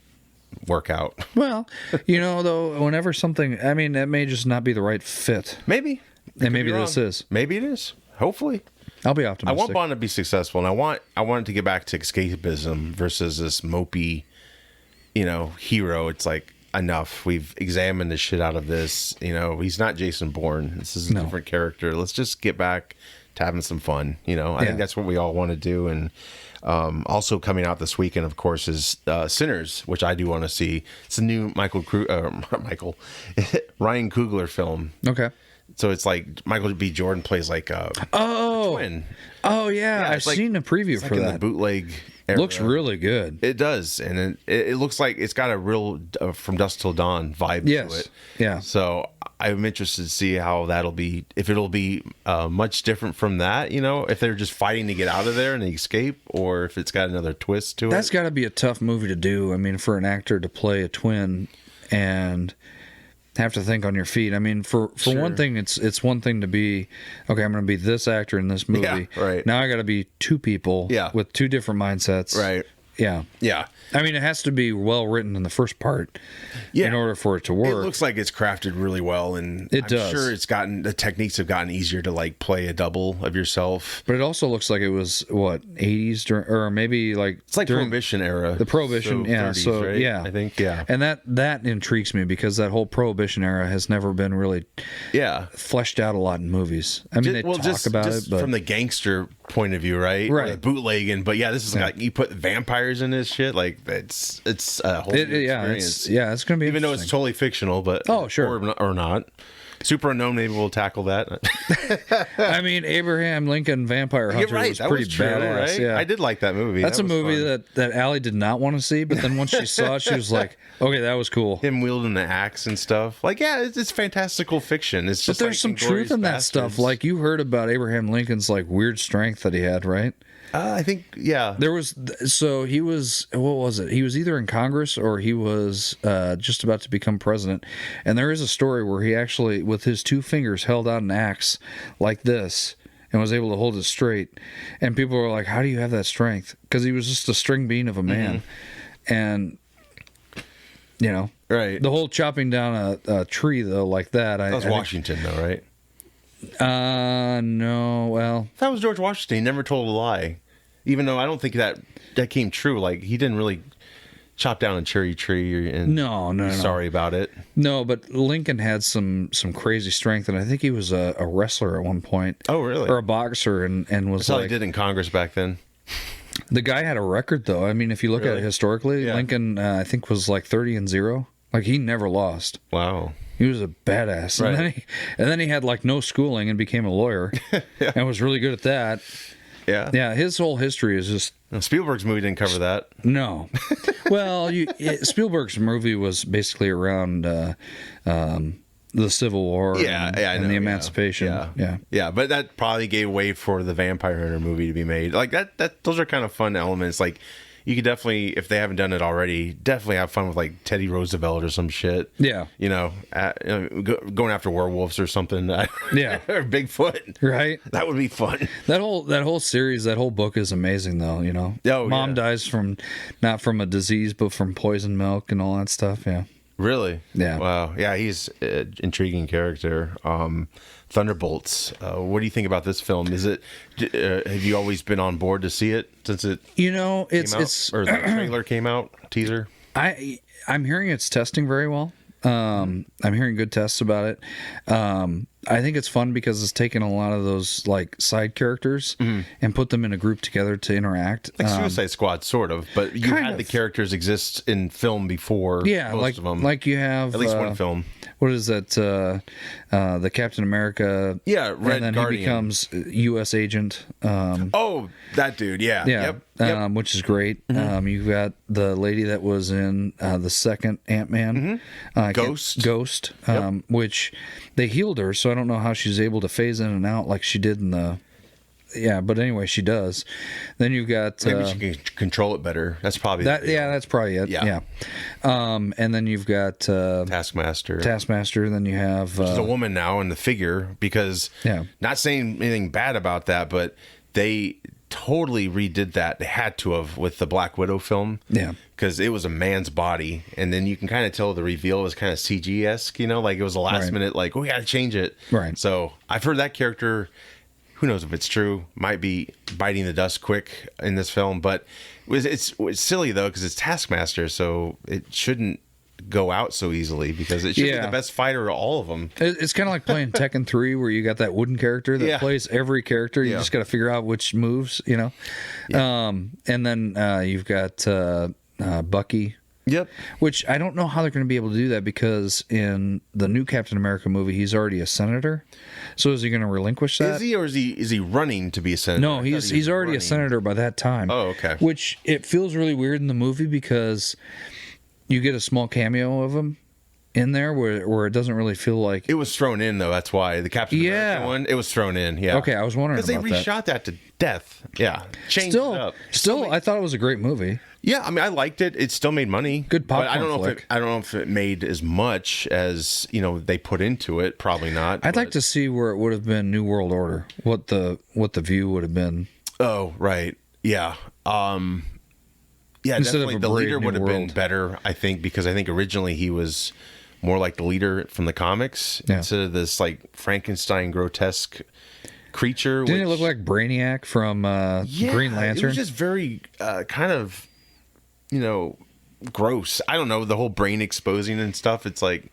work out.
Well, though, whenever something, I mean, that may just not be the right fit.
Maybe.
And maybe this is.
Maybe it is. Hopefully.
I'll be optimistic.
I want Bond to be successful, and I want it to get back to escapism versus this mopey, hero. It's like, enough. We've examined the shit out of this. He's not Jason Bourne. This is a different character. Let's just get back to having some fun. I think that's what we all want to do. And also coming out this weekend, of course, is Sinners, which I do want to see. It's a new Ryan Coogler film.
Okay.
So it's like Michael B. Jordan plays like a twin.
Oh yeah, I've seen a preview for that.
The bootleg era.
Looks really good.
It does, and it looks like it's got a real From Dusk Till Dawn vibe to it.
Yeah.
So I'm interested to see how that'll be. If it'll be much different from that, if they're just fighting to get out of there and they escape, or if it's got another twist to it.
That's got to be a tough movie to do. I mean, for an actor to play a twin and have to think on your feet. I mean, for one thing, it's one thing to be, okay, I'm going to be this actor in this movie.
Yeah, right.
Now I got to be two people with two different mindsets.
Right.
Yeah.
Yeah.
I mean, it has to be well written in the first part in order for it to work.
It looks like it's crafted really well, and I'm sure the techniques have gotten easier to like play a double of yourself.
But it also looks like it was 80s or maybe like
it's like Prohibition era.
The Prohibition,
30s, right?
yeah,
I think
and that intrigues me because that whole Prohibition era has never been really fleshed out a lot in movies. I mean, they talk about it, but
from the gangster point of view, right? Or bootlegging, but this is like you put vampires in this shit, like it's a whole new experience.
It's gonna be
even though it's totally fictional, but or not. Super Unknown, maybe we'll tackle that.
I mean, Abraham Lincoln Vampire Hunter was pretty badass.
Right? Yeah, I did like that movie.
That's a movie that Allie did not want to see, but then once she saw it, she was like, "Okay, that was cool."
Him wielding the axe and stuff. Like, it's fantastical fiction. It's just
but there's some truth in that stuff. Like you heard about Abraham Lincoln's like weird strength that he had, right?
I think,
there was. So he was. What was it? He was either in Congress or he was just about to become president. And there is a story where he actually, with his two fingers, held out an axe like this, and was able to hold it straight. And people were like, how do you have that strength? Because he was just a string bean of a man. And, you know,
right.
The whole chopping down a tree, though, like that.
That was Washington, though, right?
No, well.
That was George Washington. He never told a lie. Even though I don't think that came true. Like, he didn't really chop down a cherry tree and
no.
sorry about it.
No, but Lincoln had some crazy strength, and I think he was a wrestler at one point.
Oh, really?
Or a boxer, and was
That's all he did in Congress back then.
The guy had a record, though. I mean, if you look at it historically, Lincoln, I think, was like 30-0. Like, he never lost.
Wow.
He was a badass.
Right.
And then he had like no schooling and became a lawyer and was really good at that.
Yeah.
Yeah, his whole history is just...
Spielberg's movie didn't cover that.
No. Well, Spielberg's movie was basically around the Civil War and the Emancipation.
Yeah, but that probably gave way for the Vampire Hunter movie to be made. Like, those are kind of fun elements. Like, you could definitely, if they haven't done it already, definitely have fun with like Teddy Roosevelt or some shit.
Yeah.
You know, going after werewolves or something.
Yeah.
Or Bigfoot.
Right.
That would be fun.
That whole series, that whole book is amazing, though. You know, Mom dies not from a disease, but from poisoned milk and all that stuff. Yeah.
Really?
Yeah.
Wow. Yeah, he's an intriguing character. Thunderbolts. What do you think about this film? Is it? Have you always been on board to see it since it?
You know, it's
or the trailer came out, teaser.
I'm hearing it's testing very well. I'm hearing good tests about it. I think it's fun because it's taken a lot of those like side characters and put them in a group together to interact.
Like Suicide Squad, sort of, but you had the characters exist in film before.
Yeah,
most of them.
Like you have
at least one film.
What is that? The Captain America.
Yeah, Red
and then
Guardian.
He becomes U.S. agent.
Oh, that dude. Yeah. Yep.
Which is great. You've got the lady that was in the second Ant-Man. Ghost. Which they healed her, so I don't know how she's able to phase in and out like she did in the... Yeah, but anyway, she does. Then you've got...
Maybe she can control it better. That's probably...
that's probably it. Yeah. And then you've got...
Taskmaster.
Then you have...
She's a woman now in the figure because...
Yeah.
Not saying anything bad about that, but they totally redid that. They had to have with the Black Widow film.
Yeah.
Because it was a man's body. And then you can kind of tell the reveal was kind of CG-esque, you know? Like it was a last minute, like, we got to change it.
Right.
So I've heard that character... Who knows if it's true? Might be biting the dust quick in this film, but it's silly though because it's Taskmaster, so it shouldn't go out so easily because it should be the best fighter of all of them.
It's kind of like playing Tekken 3 where you got that wooden character that plays every character. You just got to figure out which moves, you know. Yeah. And then you've got Bucky.
Yep.
Which I don't know how they're going to be able to do that because in the new Captain America movie, he's already a senator. So is he going to relinquish that?
Is he, or is he running to be a senator?
No, he's already running. A senator by that time.
Oh, okay.
Which it feels really weird in the movie because you get a small cameo of him in there where it doesn't really feel like...
It was thrown in, though. That's why. The Captain America one, it was thrown in, yeah.
Okay, I was wondering about that.
Because they reshot that to death. Yeah. Changed it up.
Still, I thought it was a great movie.
Yeah, I mean, I liked it. It still made money.
Good popcorn
but I don't
flick.
know if it made as much as, you know, they put into it. Probably not.
I'd like to see where it would have been New World Order. What the view would have been.
Oh, right. Yeah. Yeah,
Instead
definitely the leader would have been better, I think, because I think originally he was more like the leader from the comics instead of this like Frankenstein grotesque creature.
Didn't it look like Brainiac from Green Lantern?
It was just very kind of, you know, gross. I don't know, the whole brain exposing and stuff. It's like,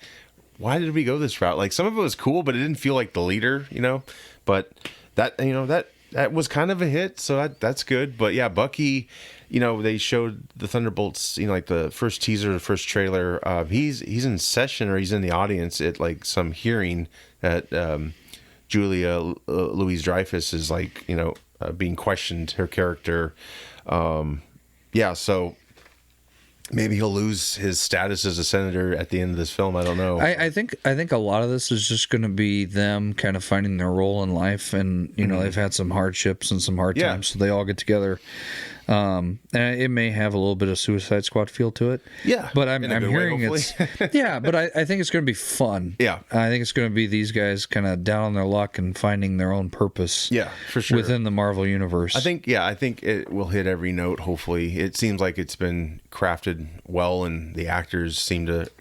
why did we go this route? Like some of it was cool, but it didn't feel like the leader, you know. But that, you know, that was kind of a hit, so that's good. But yeah, Bucky, you know, they showed the Thunderbolts, you know, like the first teaser, the first trailer. He's in session or he's in the audience at like some hearing that Julia Louis-Dreyfus is like, you know, being questioned, her character. Yeah, so maybe he'll lose his status as a senator at the end of this film. I don't know.
I think a lot of this is just going to be them kind of finding their role in life, and you know they've had some hardships and some hard times, so they all get together. And it may have a little bit of Suicide Squad feel to it.
Yeah,
but I'm
way,
hearing it's yeah, but I think it's going to be fun.
Yeah,
I think it's going to be these guys kind of down on their luck and finding their own purpose.
Yeah, for sure.
Within the Marvel universe.
I think it will hit every note. Hopefully, it seems like it's been crafted well, and the actors seem to.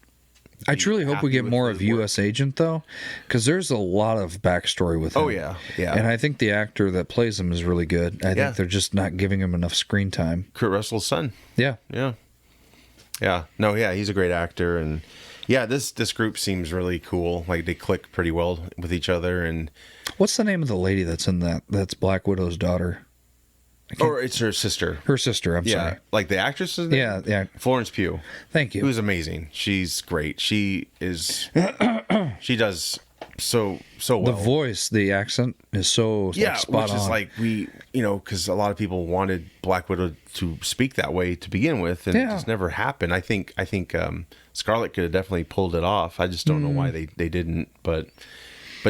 I truly hope we get more of U.S. Agent, though, because there's a lot of backstory with him.
Oh, yeah.
And I think the actor that plays him is really good. I think they're just not giving him enough screen time.
Kurt Russell's son.
Yeah.
No, he's a great actor. And, this group seems really cool. Like, they click pretty well with each other. And
what's the name of the lady that's in that? That's Black Widow's daughter.
Or it's her sister.
Her sister, I'm sorry.
Like the actress's name?
Yeah.
Florence Pugh.
Thank you.
Who's amazing. She's great. She does so well.
The voice, the accent is so spot
which is
on.
like because a lot of people wanted Black Widow to speak that way to begin with, and it just never happened. I think Scarlett could have definitely pulled it off. I just don't know why they didn't, but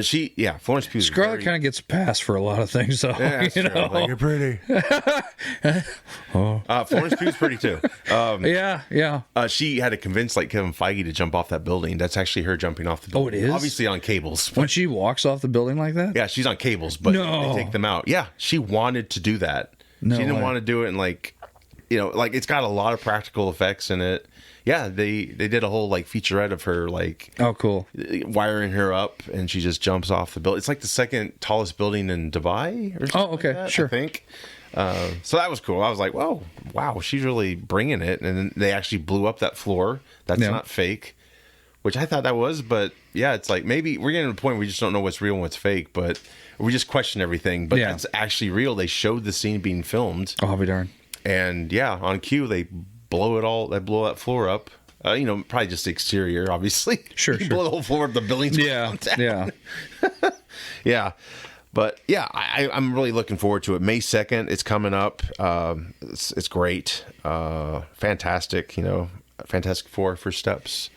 she, Florence Pugh.
Scarlett kind of gets a pass for a lot of things, though.
Yeah, that's true. Like, you're pretty. Florence Pugh's pretty too. She had to convince Kevin Feige to jump off that building. That's actually her jumping off the building.
Oh, it is?
Obviously on cables.
When she walks off the building like that?
Yeah, she's on cables, but they take them out. Yeah, she wanted to do that.
No
she didn't
way.
want to do it in it's got a lot of practical effects in it. Yeah, they did a whole featurette of her
oh, cool,
wiring her up, and she just jumps off the building. It's like the second tallest building in Dubai or something.
Oh, okay,
like that,
sure.
I think. So that was cool. I was like, whoa, wow, she's really bringing it. And then they actually blew up that floor. That's not fake, which I thought that was. But yeah, it's like maybe we're getting to the point where we just don't know what's real and what's fake. But we just question everything. But that's actually real. They showed the scene being filmed.
Oh, I'll be darned.
And on cue, they blow that floor up. Probably just the exterior, obviously.
Sure.
Blow the whole floor of the buildings.
Yeah.
Yeah. But I'm really looking forward to it. May 2nd, it's coming up. It's great. Fantastic, Fantastic Four first steps.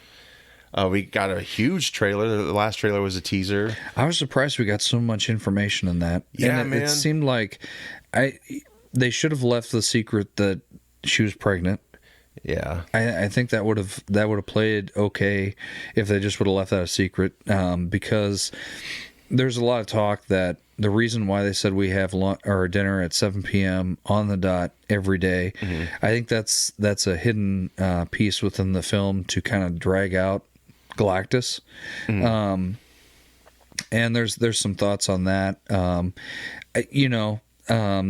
We got a huge trailer. The last trailer was a teaser.
I was surprised we got so much information in that.
Yeah,
and
man.
It seemed like they should have left the secret that she was pregnant.
Yeah,
I think that would have played okay if they just would have left that a secret, because there's a lot of talk that the reason why they said we have dinner at 7 p.m. on the dot every day, I think that's a hidden piece within the film to kind of drag out Galactus. And there's some thoughts on that. The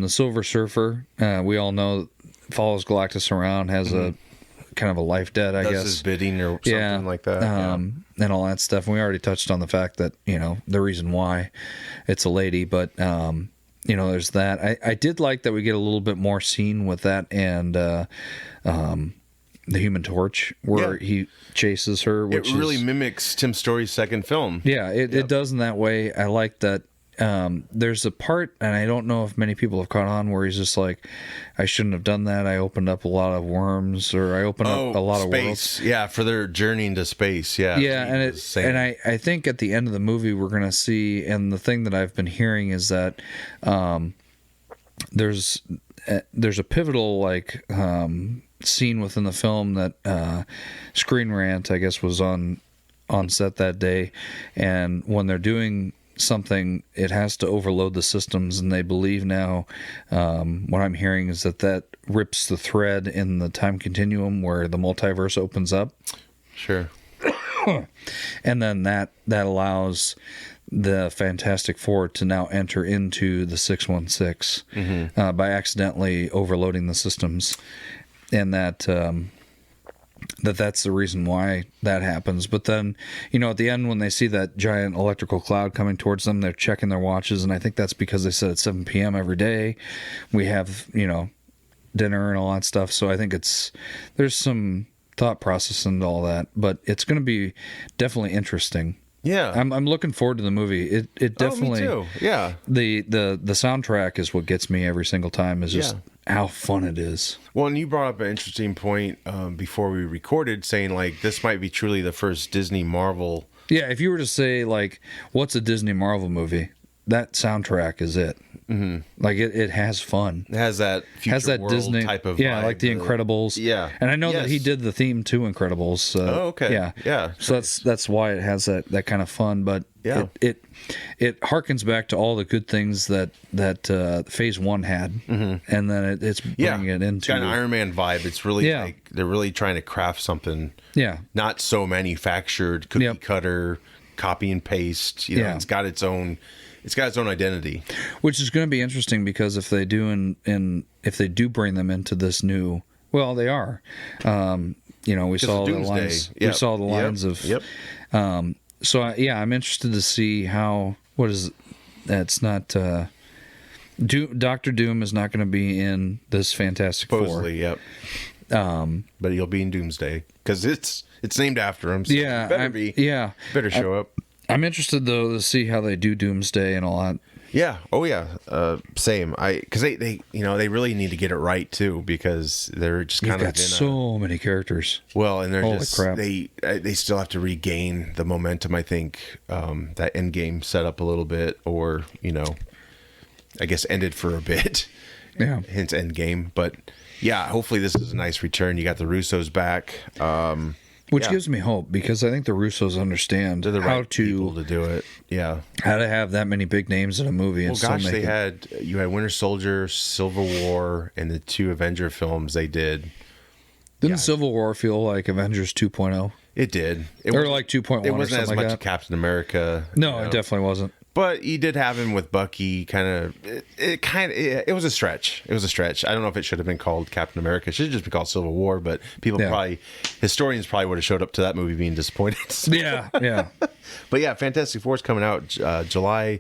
Silver Surfer, we all know, follows Galactus around, has a kind of a life debt, I guess.
Does his bidding or something like that.
And all that stuff. And we already touched on the fact that, the reason why it's a lady, but, there's that. I did like that we get a little bit more scene with that and the Human Torch, where he chases her. Which
it really mimics Tim Story's second film.
Yeah, it does in that way. I like that. There's a part, and I don't know if many people have caught on, where he's just like, I shouldn't have done that. I opened up a lot of worms, or I opened up a lot of worlds.
Yeah, for their journey into space. Yeah.
Yeah, and I think at the end of the movie we're going to see, and the thing that I've been hearing is that there's a pivotal scene within the film that Screen Rant, I guess, was on set that day, and when they're doing something, it has to overload the systems, and they believe now, what I'm hearing is that rips the thread in the time continuum where the multiverse opens up. Sure. And then that allows the Fantastic Four to now enter into the 616 by accidentally overloading the systems, and that's the reason why that happens. But then, at the end, when they see that giant electrical cloud coming towards them, they're checking their watches, and I think that's because they said at 7 p.m. every day we have, dinner and all that stuff. So I think there's some thought process into all that, but it's going to be definitely interesting. Yeah, I'm looking forward to the movie. It definitely.
Me too. Yeah.
The soundtrack is what gets me every single time. Is just how fun it is.
Well, and you brought up an interesting point before we recorded, saying this might be truly the first Disney Marvel.
Yeah, if you were to say what's a Disney Marvel movie, that soundtrack is it. Mm-hmm. Like it has fun.
It has that future world
Disney
type of
vibe,
like
the Incredibles.
Yeah,
and I know that he did the theme to Incredibles.
Okay. Yeah.
So that's why it has that kind of fun. But it harkens back to all the good things that Phase 1 had, and then it's bringing it into.
It's got an Iron Man vibe. It's really like they're really trying to craft something.
Yeah,
not so manufactured, cookie cutter, copy and paste. You know, it's got its own. It's got its own identity,
which is going to be interesting because if they do if they do bring them into this new, well, they are. You know, we saw the lines. We saw the lines of.
Yep.
So I'm interested to see how. What is? That's not. Doctor Doom is not going to be in this Fantastic
Supposedly,
Four.
Yep. But he'll be in Doomsday because it's named after him. So better show up.
I'm interested though to see how they do Doomsday and all that.
Yeah. Oh yeah. Same. Because they really need to get it right too because they're just kind of
got so many characters.
Well, and they're
crap.
They still have to regain the momentum. I think that Endgame set up a little bit, or I guess ended for a bit.
Yeah.
Hence Endgame, but yeah. Hopefully this is a nice return. You got the Russos back.
Which gives me hope because I think the Russos understand
how to do it. Yeah,
how to have that many big names in a movie.
Well, gosh, you had Winter Soldier, Civil War, and the 2 Avenger films they did.
Didn't Civil War feel like Avengers 2.0?
It did.
Or like 2.1.
It wasn't as much
like
Captain America.
No, it definitely wasn't.
But you did have him with Bucky. It was a stretch. It was a stretch. I don't know if it should have been called Captain America. It should have just been called Civil War. But historians probably would have showed up to that movie being disappointed.
Yeah.
But yeah, Fantastic Four is coming out July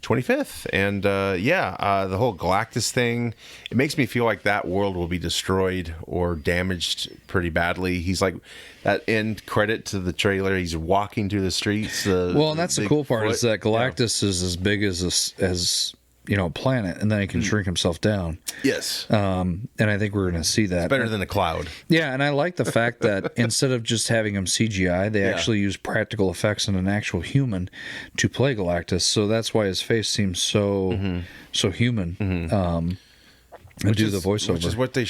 25th, and the whole Galactus thing. It makes me feel like that world will be destroyed or damaged pretty badly. He's like that end credit to the trailer. He's walking through the streets.
And that's the cool part is that Galactus is as big as a planet, and then he can shrink himself down.
Yes.
And I think we're going to see that.
It's better than a cloud.
Yeah, and I like the fact that instead of just having him CGI, they actually use practical effects and an actual human to play Galactus. So that's why his face seems so human. Mm-hmm. And do the voiceover,
which is what they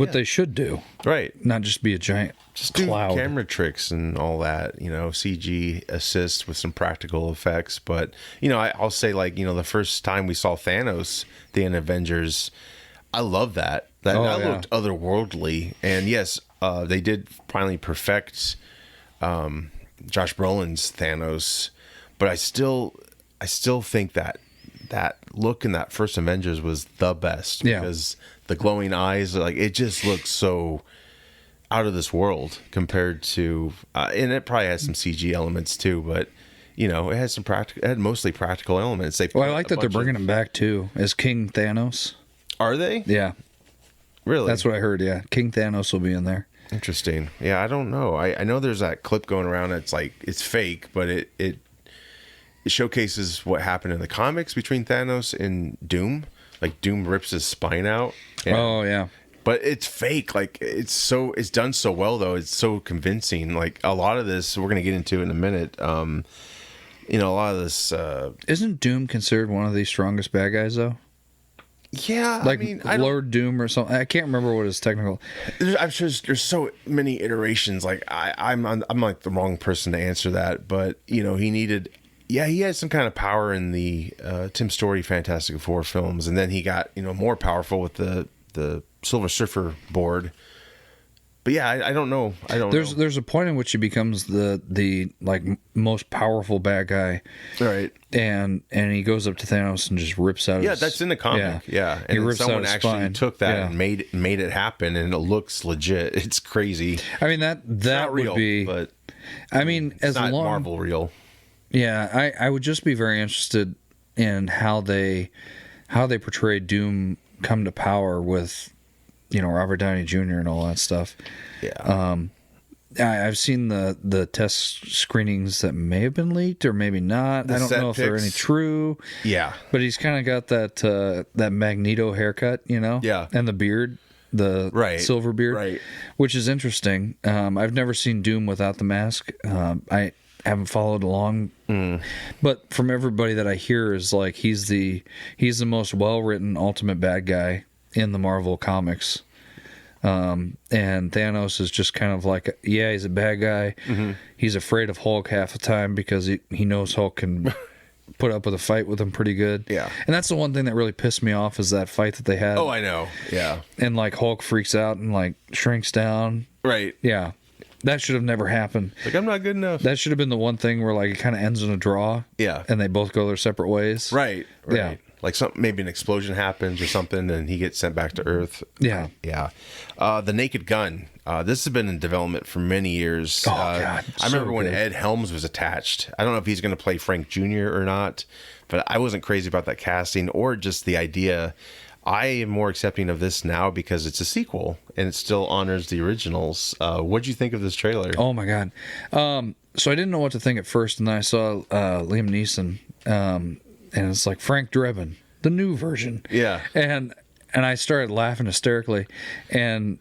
they should do,
right?
Not just be a giant cloud.
Do camera tricks and all that, CG assist with some practical effects. But I'll say the first time we saw Thanos, the end of Avengers, I love that. Looked otherworldly, and yes, they did finally perfect Josh Brolin's Thanos, but I still think that look in that first Avengers was the best because the glowing eyes, it just looks so out of this world compared to, and it probably has some CG elements too, but it has some it had mostly practical elements.
I like that they're bringing him back too as King Thanos.
Are they?
Yeah. Really? That's what I heard. Yeah, King Thanos will be in there.
Interesting. Yeah, I don't know. I know there's that clip going around. It's fake, but it showcases what happened in the comics between Thanos and Doom. Like Doom rips his spine out. But it's fake. It's done so well though. It's so convincing. Like a lot of this, we're gonna get into in a minute. A lot of this.
Isn't Doom considered one of the strongest bad guys though?
Yeah,
Lord Doom or something. I can't remember what his technical.
I'm sure there's so many iterations. I'm like the wrong person to answer that. But he needed. Yeah, he had some kind of power in the Tim Story Fantastic Four films, and then he got more powerful with the Silver Surfer board. But yeah, I don't know.
There's a point in which he becomes the most powerful bad guy,
right?
And he goes up to Thanos and just rips out.
Yeah, that's in the comic. Yeah, and
he rips
someone
out his
actually
spine.
took that and made it happen, and it looks legit. It's crazy.
I mean that would
real,
be.
But
I mean,
it's not Marvel real.
Yeah, I would just be very interested in how they portray Doom come to power with, Robert Downey Jr. and all that stuff.
Yeah.
I've seen the test screenings that may have been leaked or maybe not. I don't know if they're any true.
Yeah.
But he's kind of got that Magneto haircut,
Yeah.
And the beard, the silver beard,
right?
Which is interesting. I've never seen Doom without the mask. haven't followed along. But from everybody that I hear is like he's the most well written ultimate bad guy in the Marvel comics. And Thanos is just kind of like, yeah, he's a bad guy. He's afraid of Hulk half the time because he knows Hulk can put up with a fight with him pretty good.
Yeah.
And that's the one thing that really pissed me off is that fight that they had.
Oh, I know. Yeah.
And like Hulk freaks out and like shrinks down.
Right.
Yeah. That should have never happened.
Like, I'm not good enough.
That should have been the one thing where like it kind of ends in a draw.
Yeah.
And they both go their separate ways.
Right.
Yeah.
Like maybe an explosion happens or something, and he gets sent back to Earth.
Yeah.
Yeah. The Naked Gun. This has been in development for many years.
Oh, God.
I remember when
good.
Ed Helms was attached. I don't know if he's going to play Frank Jr. or not, but I wasn't crazy about that casting or just the idea. I am more accepting of this now because it's a sequel and it still honors the originals. What'd you think of this trailer?
Oh my God. So I didn't know what to think at first, and then I saw Liam Neeson, and it's like Frank Drebin, the new version.
Yeah.
And I started laughing hysterically, and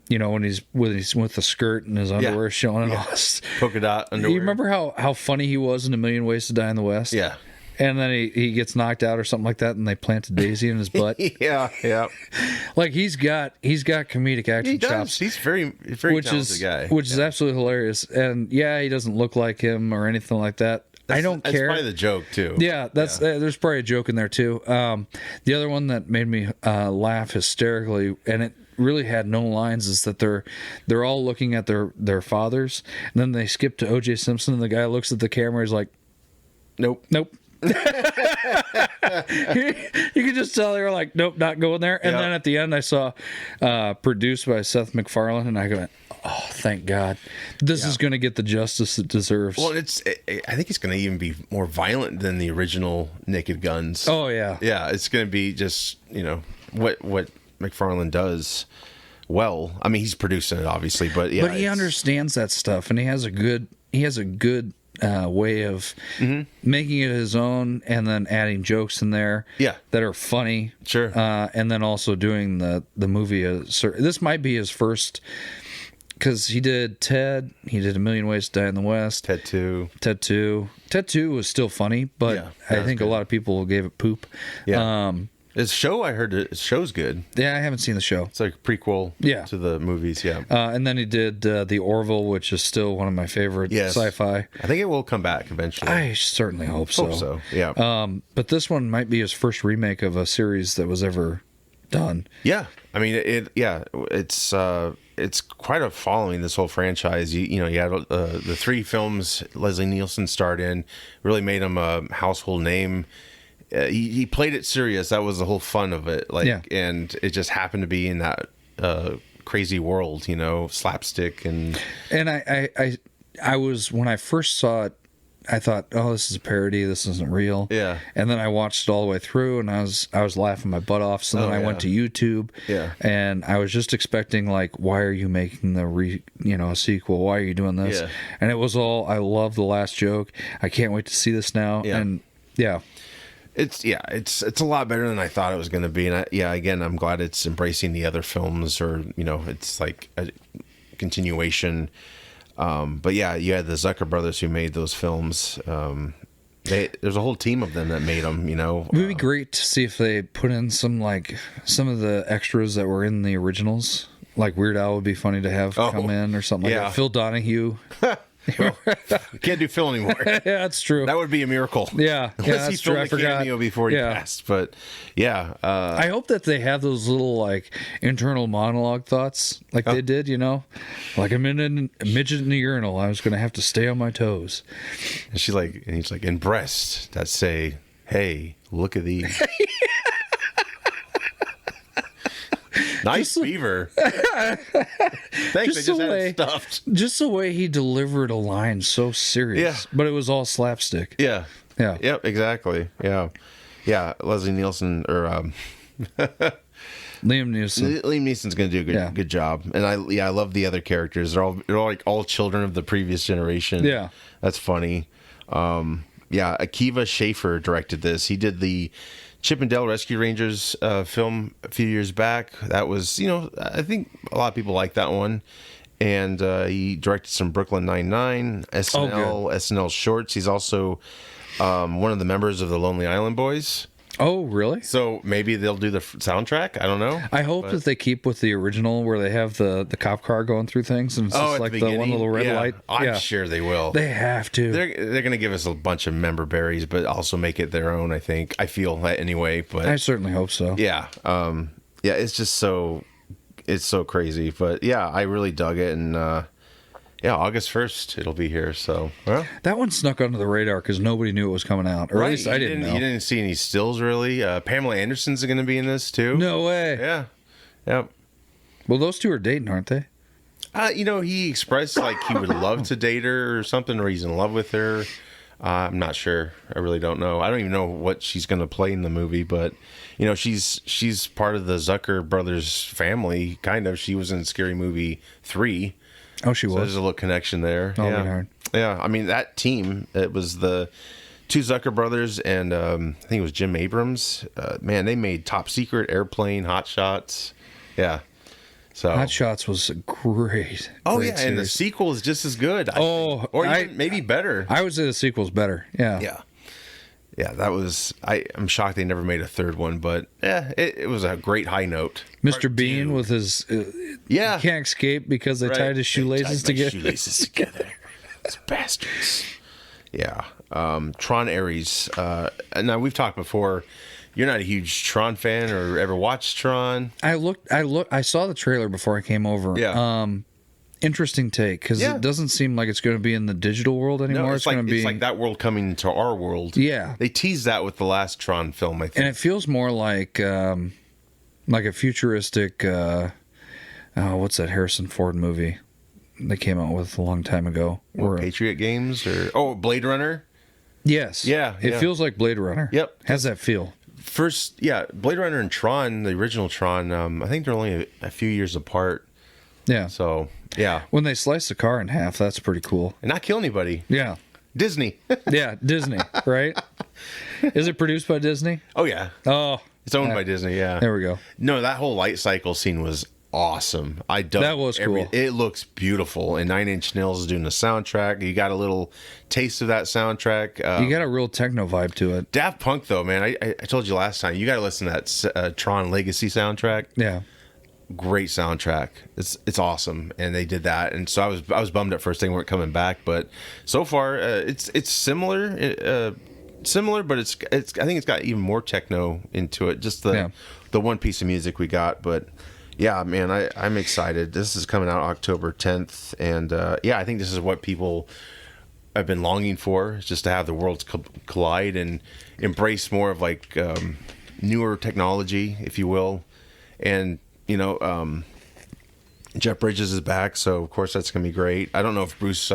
you know when he's with the skirt and his underwear showing and all this
polka dot underwear.
You remember how funny he was in A Million Ways to Die in the West?
Yeah.
And then he gets knocked out or something like that, and they plant a daisy in his butt.
Yeah.
Like he's got comedic acting chops.
He's very talented guy.
Which is absolutely hilarious. And yeah, he doesn't look like him or anything like that. I don't care.
That's probably the joke too.
Yeah, there's probably a joke in there too. The other one that made me laugh hysterically, and it really had no lines, is that they're all looking at their fathers, and then they skip to O.J. Simpson, and the guy looks at the camera, he's like,
nope.
You could just tell they were like, nope, not going there. And then at the end, I saw produced by Seth MacFarlane, and I go, oh, thank God, this is going to get the justice it deserves.
Well, I think it's going to even be more violent than the original Naked Guns.
Oh yeah,
yeah. It's going to be just what MacFarlane does well. I mean, he's producing it obviously, but yeah,
but he understands that stuff, and he has a good way of making it his own, and then adding jokes in there that are funny.
Sure.
And then also doing the movie. This might be his first, because he did Ted. He did A Million Ways to Die in the West.
Ted 2.
Ted 2 was still funny, but I think a lot of people gave it poop.
Yeah. His show, I heard his show's good.
Yeah, I haven't seen the show.
It's like a prequel to the movies,
and then he did The Orville, which is still one of my favorite sci-fi.
I think it will come back eventually.
I certainly hope so.
Yeah.
But this one might be his first remake of a series that was ever done.
Yeah. I mean, it's quite a following, this whole franchise. You had the 3 films Leslie Nielsen starred in, really made him a household name. He played it serious. That was the whole fun of it. And it just happened to be in that crazy world, slapstick and
I was, when I first saw it, I thought, oh, this is a parody. This isn't real.
Yeah.
And then I watched it all the way through, and I was laughing my butt off. So then I went to YouTube.
Yeah.
And I was just expecting, like, why are you making a sequel? Why are you doing this?
Yeah.
And it was all, I love the last joke. I can't wait to see this now.
Yeah.
And yeah.
It's a lot better than I thought it was going to be. And again, I'm glad it's embracing the other films, or, it's like a continuation. But yeah, you had the Zucker brothers who made those films. There's a whole team of them that made them, It
would be great to see if they put in some of the extras that were in the originals. Like Weird Al would be funny to have come in, or something like that. Phil Donahue.
Can't do Phil anymore.
Yeah, that's true.
That would be a miracle.
Yeah,
Unless he filmed a cameo before he passed. But yeah,
I hope that they have those little internal monologue thoughts they did. Like I'm in a midget in the urinal. I was going to have to stay on my toes.
And he's like, in breasts that say, "Hey, look at these." Nice beaver. Thanks, I just had it stuffed.
Just the way he delivered a line, so serious. But it was all slapstick.
Yeah. Yep, exactly. Yeah. Leslie Nielsen, or
Liam Neeson.
Liam Neeson's going to do a good job. And I love the other characters. They're all children of the previous generation.
Yeah.
That's funny. Akiva Schaffer directed this. He did the Chip and Dale Rescue Rangers film a few years back. That was, I think a lot of people like that one. and he directed some Brooklyn Nine-Nine, SNL shorts. He's also one of the members of the Lonely Island Boys.
Oh, really?
So maybe they'll do the soundtrack. I don't know.
I hope that they keep with the original where they have the cop car going through things and it's just like the one little red light.
I'm sure they will.
They have to.
They're going to give us a bunch of member berries, but also make it their own, I think. I feel that anyway. But
I certainly hope so.
Yeah. Yeah, it's just so crazy. But yeah, I really dug it. And yeah, August 1st, it'll be here. So
that one snuck under the radar because nobody knew it was coming out. Or at least I didn't know.
You didn't see any stills, really. Pamela Anderson's going to be in this, too.
No way.
Yeah. Yep.
Well, those two are dating, aren't they?
He expressed like he would love to date her or something, or he's in love with her. I'm not sure. I really don't know. I don't even know what she's going to play in the movie, but she's part of the Zucker brothers family, kind of. She was in Scary Movie 3.
Oh, she was.
There's a little connection there.
Oh, yeah.
Yeah. I mean, that team, it was the two Zucker brothers and I think it was Jim Abrams. Man, they made Top Secret, Airplane, Hot Shots. Yeah. So
Hot Shots was great.
Oh, yeah. And the sequel is just as good. Or even maybe better.
I would say the sequel's better. Yeah.
Yeah. Yeah, that was. I'm shocked they never made a third one, but yeah, it was a great high note.
Mr. Bean with his he can't escape because they tied his shoelaces together.
It's bastards. Yeah. Tron Ares. Now we've talked before. You're not a huge Tron fan or ever watched Tron.
I saw the trailer before I came over.
Yeah.
Interesting take because it doesn't seem like it's going to be in the digital world anymore.
No, it's like that world coming to our world.
Yeah,
they teased that with the last Tron film, I think,
and it feels more like a futuristic. What's that Harrison Ford movie they came out with a long time ago?
Patriot Games or Blade Runner?
Yes.
Yeah.
It feels like Blade Runner.
Yep.
How's that feel?
First, Blade Runner and Tron, the original Tron. I think they're only a few years apart.
Yeah.
So, yeah.
When they slice the car in half, that's pretty cool.
And not kill anybody.
Yeah.
Disney.
Yeah, Disney, right? Is it produced by Disney?
Oh, yeah.
Oh.
It's owned by Disney, yeah.
There we go.
No, that whole light cycle scene was awesome.
That was cool.
It looks beautiful. And Nine Inch Nails is doing the soundtrack. You got a little taste of that soundtrack.
You got a real techno vibe to it.
Daft Punk, though, man. I told you last time, you got to listen to that Tron Legacy soundtrack.
Yeah.
Great soundtrack. It's awesome, and they did that. And so I was bummed at first they weren't coming back, but so far it's similar, but it's I think it's got even more techno into it. Just the one piece of music we got, but yeah, man, I'm excited. This is coming out October 10th, and I think this is what people have been longing for, just to have the worlds collide and embrace more of like newer technology, if you will, and Jeff Bridges is back, so of course that's gonna be great. I don't know if Bruce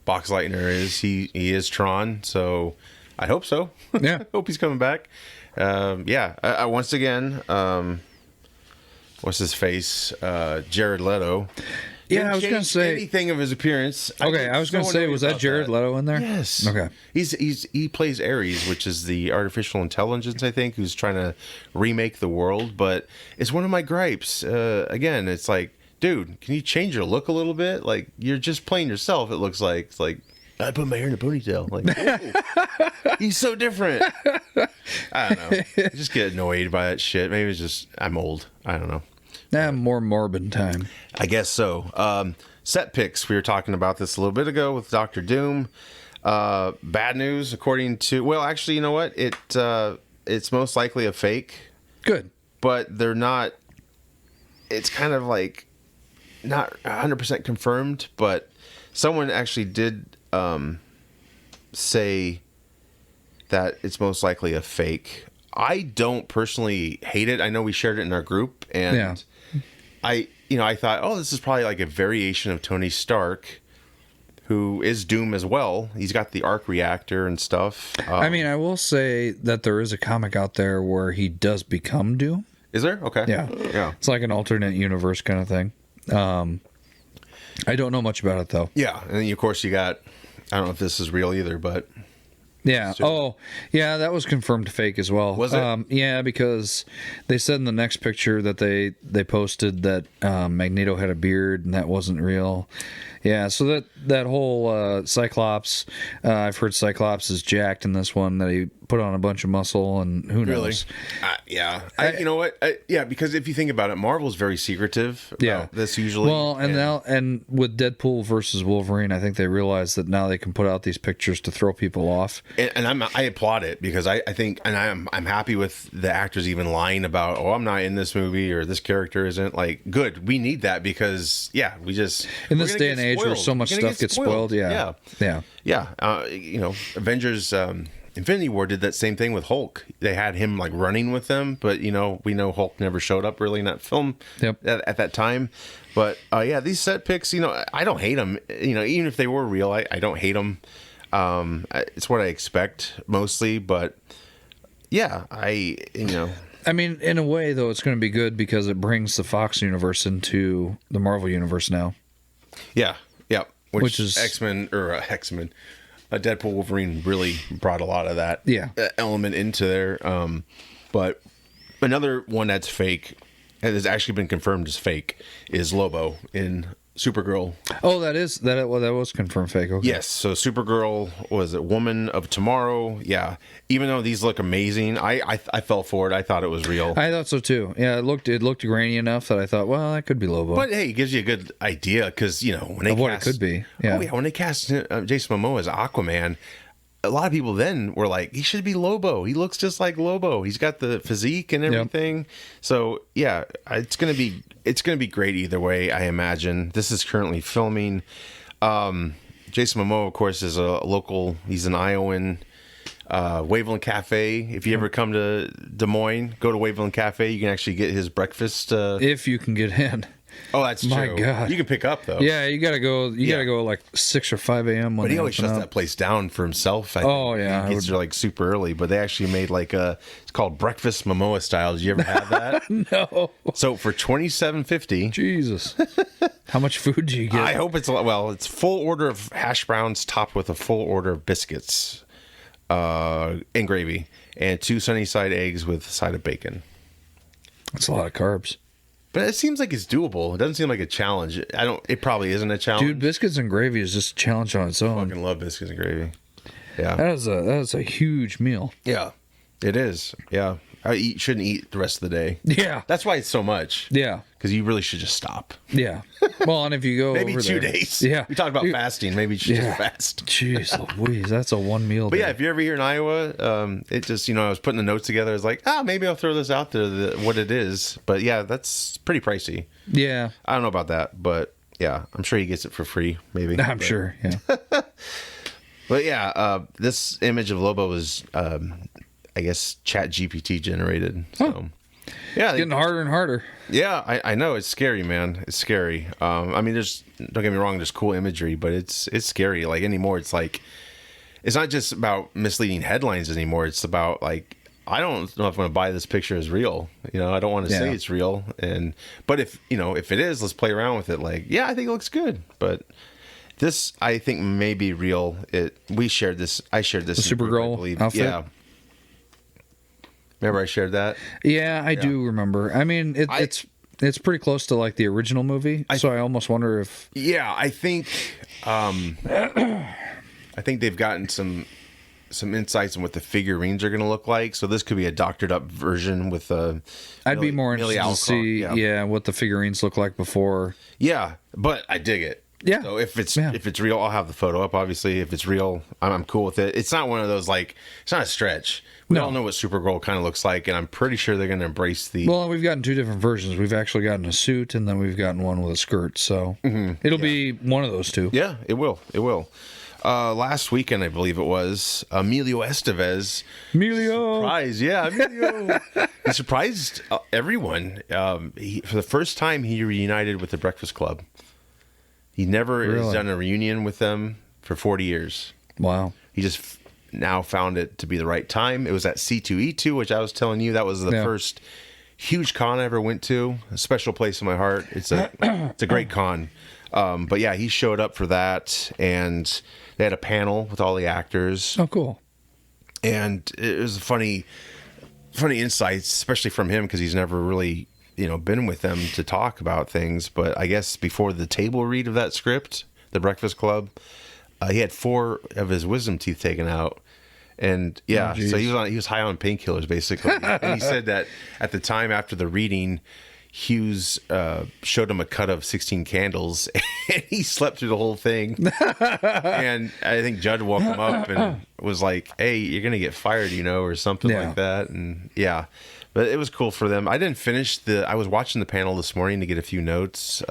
Boxleitner is. He is Tron, so I hope so.
Yeah,
hope he's coming back. I once again, what's his face? Jared Leto.
Yeah, I was going to say
anything of his appearance.
Okay, I was going to say, was that Jared Leto in there?
Yes.
Okay.
He plays Ares, which is the artificial intelligence, I think, who's trying to remake the world. But it's one of my gripes. Again, it's like, dude, can you change your look a little bit? Like, you're just playing yourself. It looks like it's like I put my hair in a ponytail. Like, he's so different. I don't know. I just get annoyed by that shit. Maybe it's just I'm old. I don't know.
More morbid time.
I guess so. Set pics. We were talking about this a little bit ago with Dr. Doom. Bad news, according to... Well, actually, you know what? It's most likely a fake.
Good.
But they're not... It's kind of like not 100% confirmed, but someone actually did say that it's most likely a fake. I don't personally hate it. I know we shared it in our group, and I thought, oh, this is probably like a variation of Tony Stark, who is Doom as well. He's got the arc reactor and stuff.
I will say that there is a comic out there where he does become Doom.
Is there? Okay.
Yeah. It's like an alternate universe kind of thing. I don't know much about it, though.
Yeah. And then, of course, you got... I don't know if this is real either, but
Yeah. Oh, yeah, that was confirmed fake as well.
Was it?
Yeah, because they said in the next picture that they posted that Magneto had a beard and that wasn't real. Yeah, so that whole Cyclops, I've heard Cyclops is jacked in this one, that he put on a bunch of muscle, and who knows?
Yeah. You know what? Yeah, because if you think about it, Marvel's very secretive about this usually.
Well, and with Deadpool versus Wolverine, I think they realized that now they can put out these pictures to throw people off.
And I applaud it, because I think, and I'm happy with the actors even lying about, oh, I'm not in this movie, or this character isn't. Like, good. We need that, because we just
in this day and age where so much stuff gets spoiled. Yeah.
Avengers. Infinity War did that same thing with Hulk. They had him like running with them, but we know Hulk never showed up really in that film at that time. But these set pics, I don't hate them. Even if they were real, I don't hate them. It's what I expect mostly, but I mean,
in a way though, it's going to be good because it brings the Fox universe into the Marvel universe now.
Yeah. Which
is
X-Men. Deadpool Wolverine really brought a lot of that element into there. But another one that's fake, and has actually been confirmed as fake, is Lobo in Supergirl.
Oh, that was confirmed fake. Okay.
Yes. So Supergirl was a Woman of Tomorrow. Yeah. Even though these look amazing, I fell for it. I thought it was real.
I thought so too. Yeah, it looked grainy enough that I thought, well, that could be Lobo.
But hey, it gives you a good idea, because when they
of what it could be. Yeah.
Oh yeah, when they cast Jason Momoa as Aquaman, a lot of people then were like, he should be Lobo. He looks just like Lobo. He's got the physique and everything. Yep. So yeah, it's gonna be great either way, I imagine. This is currently filming. Jason Momoa, of course, is a local. He's an Iowan. Waveland Cafe. If you ever come to Des Moines, go to Waveland Cafe. You can actually get his breakfast.
If you can get in.
Oh, that's
my
true.
God.
You can pick up though.
Yeah, you gotta go. You gotta go like 6 or 5 a.m.
But he always shuts that place down for himself.
Yeah,
he gets there like super early. But they actually made it's called Breakfast Momoa style. Did you ever have that?
No.
So for $27.50.
Jesus. How much food do you get?
I hope it's full order of hash browns topped with a full order of biscuits, and gravy, and 2 sunny side eggs with a side of bacon.
That's a lot of carbs.
But it seems like it's doable. It doesn't seem like a challenge. It probably isn't a challenge.
Dude, biscuits and gravy is just a challenge on its own.
I fucking love biscuits and gravy. Yeah.
That is a huge meal.
Yeah. It is. Yeah. I shouldn't eat the rest of the day.
Yeah.
That's why it's so much.
Yeah.
Because you really should just stop.
Yeah. Well, and if you go
maybe
over
2
there,
days.
Yeah.
We talked about fasting. Maybe you should just fast.
Jeez Louise, that's a one meal
But
day.
yeah, if you're ever here in Iowa, it just, I was putting the notes together. I was like, maybe I'll throw this out there, what it is. But yeah, that's pretty pricey.
Yeah.
I don't know about that, but yeah, I'm sure he gets it for free, maybe.
I'm sure, yeah.
But yeah, this image of Lobo is, I guess, Chat GPT generated. So, yeah,
it's getting harder and harder.
Yeah, I know, it's scary, man. It's scary. I mean, don't get me wrong, there's cool imagery, but it's scary. Like anymore, it's not just about misleading headlines anymore. It's about I don't know if I'm going to buy this picture as real. I don't want to say it's real. But if it is, let's play around with it. I think it looks good. But this, I think, may be real. I shared this.
The Supergirl outfit?
Yeah. Remember I shared that?
Yeah, I do remember. I mean, it's pretty close to the original movie. So I almost wonder if.
Yeah, I think. I think they've gotten some insights on what the figurines are going to look like. So this could be a doctored up version with
I'd be more interested to see what the figurines look like before.
Yeah, but I dig it.
Yeah.
So if it's real, I'll have the photo up. Obviously, if it's real, I'm cool with it. It's not one of those it's not a stretch. We all know what Supergirl kind of looks like, and I'm pretty sure they're going to embrace the.
Well, we've gotten 2 different versions. We've actually gotten a suit, and then we've gotten one with a skirt. So it'll be one of those 2.
Yeah, it will. It will. Last weekend, I believe it was, Emilio Estevez.
Emilio!
Surprised, yeah, Emilio. He surprised everyone. For the first time, he reunited with the Breakfast Club. He never has done a reunion with them for 40 years.
Wow.
He just now found it to be the right time. It was at C2E2, which I was telling you, that was the first huge con I ever went to. A special place in my heart. It's a great con. But yeah, he showed up for that, and they had a panel with all the actors.
Oh, cool.
And it was funny insights, especially from him, because he's never really, been with them to talk about things. But I guess before the table read of that script, The Breakfast Club, he had 4 of his wisdom teeth taken out. And so he was high on painkillers, basically. And he said that at the time after the reading, Hughes showed him a cut of 16 Candles, and he slept through the whole thing. And I think Judd woke him up and was like, "Hey, you're gonna get fired, or something like that." And but it was cool for them. I didn't finish I was watching the panel this morning to get a few notes.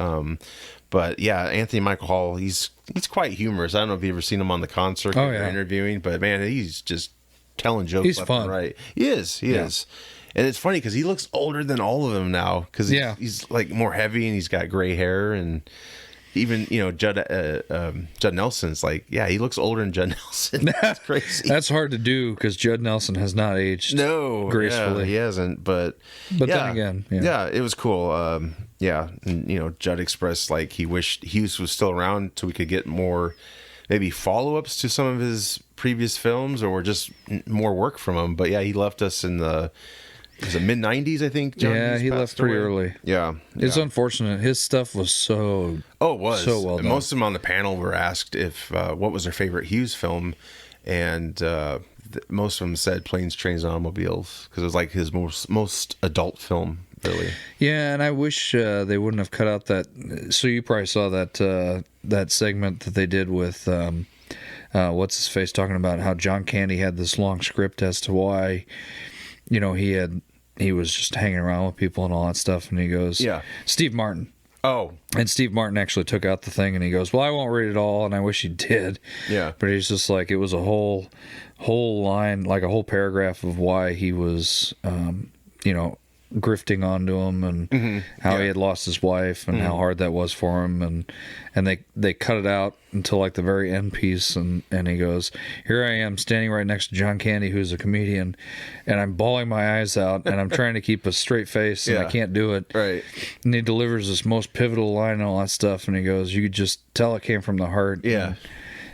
But Anthony Michael Hall, he's quite humorous. I don't know if you've ever seen him on the concert or interviewing, but man, he's just telling jokes left and right. He is. And it's funny because he looks older than all of them now, because he's like more heavy and he's got gray hair, and even Judd Nelson's like, he looks older than Judd Nelson. That's crazy.
That's hard to do because Judd Nelson has not aged gracefully.
He hasn't. But
then again,
it was cool. And Judd expressed like he wished Hughes was still around so we could get more, maybe follow-ups to some of his previous films, or just more work from him. But he left us in the mid-90s, I think.
He left pretty early. It's unfortunate. His stuff was so
it was
so well done.
Most of them on the panel were asked if what was their favorite Hughes film, and most of them said Planes, Trains, and Automobiles, because it was like his most adult film, really. Yeah,
and I wish they wouldn't have cut out that. So you probably saw that segment that they did with what's his face, talking about how John Candy had this long script as to why he was just hanging around with people and all that stuff, and he goes, Steve Martin.
Oh.
And Steve Martin actually took out the thing, and he goes, well, I won't read it all, and I wish he did.
Yeah.
But he's just like, it was a whole line, like a whole paragraph of why he was, grifting onto him, and how he had lost his wife, and how hard that was for him, and they cut it out until like the very end piece, and he goes, here I am standing right next to John Candy, who's a comedian, and I'm bawling my eyes out, and I'm trying to keep a straight face, and I can't do it.
Right.
And he delivers this most pivotal line and all that stuff, and he goes, you could just tell it came from the heart.
Yeah.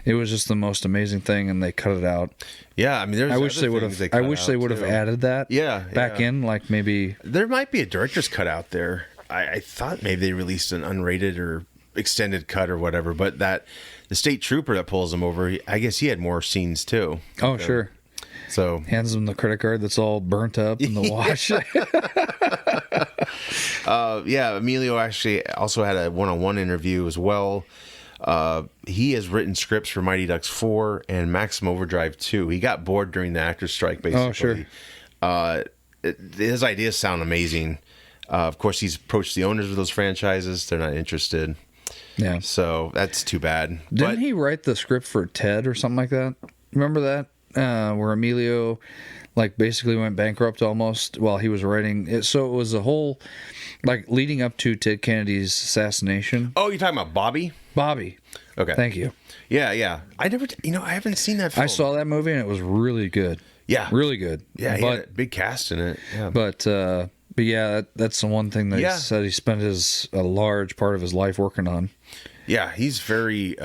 It was just the most amazing thing, and they cut it out.
Yeah, I mean,
I wish they would have added that. Back in, like maybe
there might be a director's cut out there. I thought maybe they released an unrated or extended cut or whatever, but the state trooper that pulls him over, I guess he had more scenes too.
Oh, sure.
So
hands him the credit card that's all burnt up in the wash.
Emilio actually also had a one-on-one interview as well. He has written scripts for Mighty Ducks 4 and Maximum Overdrive 2. He got bored during the actors' strike, basically.
Oh, sure.
His ideas sound amazing. Of course, he's approached the owners of those franchises. They're not interested.
Yeah.
So that's too bad.
Didn't he write the script for Ted or something like that? Remember that? Where Emilio basically went bankrupt almost while he was writing it. So it was a whole leading up to Ted Kennedy's assassination.
Oh, you're talking about Bobby?
Bobby.
Okay.
Thank you.
Yeah. I haven't seen that film.
I saw that movie and it was really good.
Yeah.
Really good.
Yeah, he had a big cast in it. Yeah.
But yeah, that's the one thing that he said he spent a large part of his life working on.
Yeah, he's very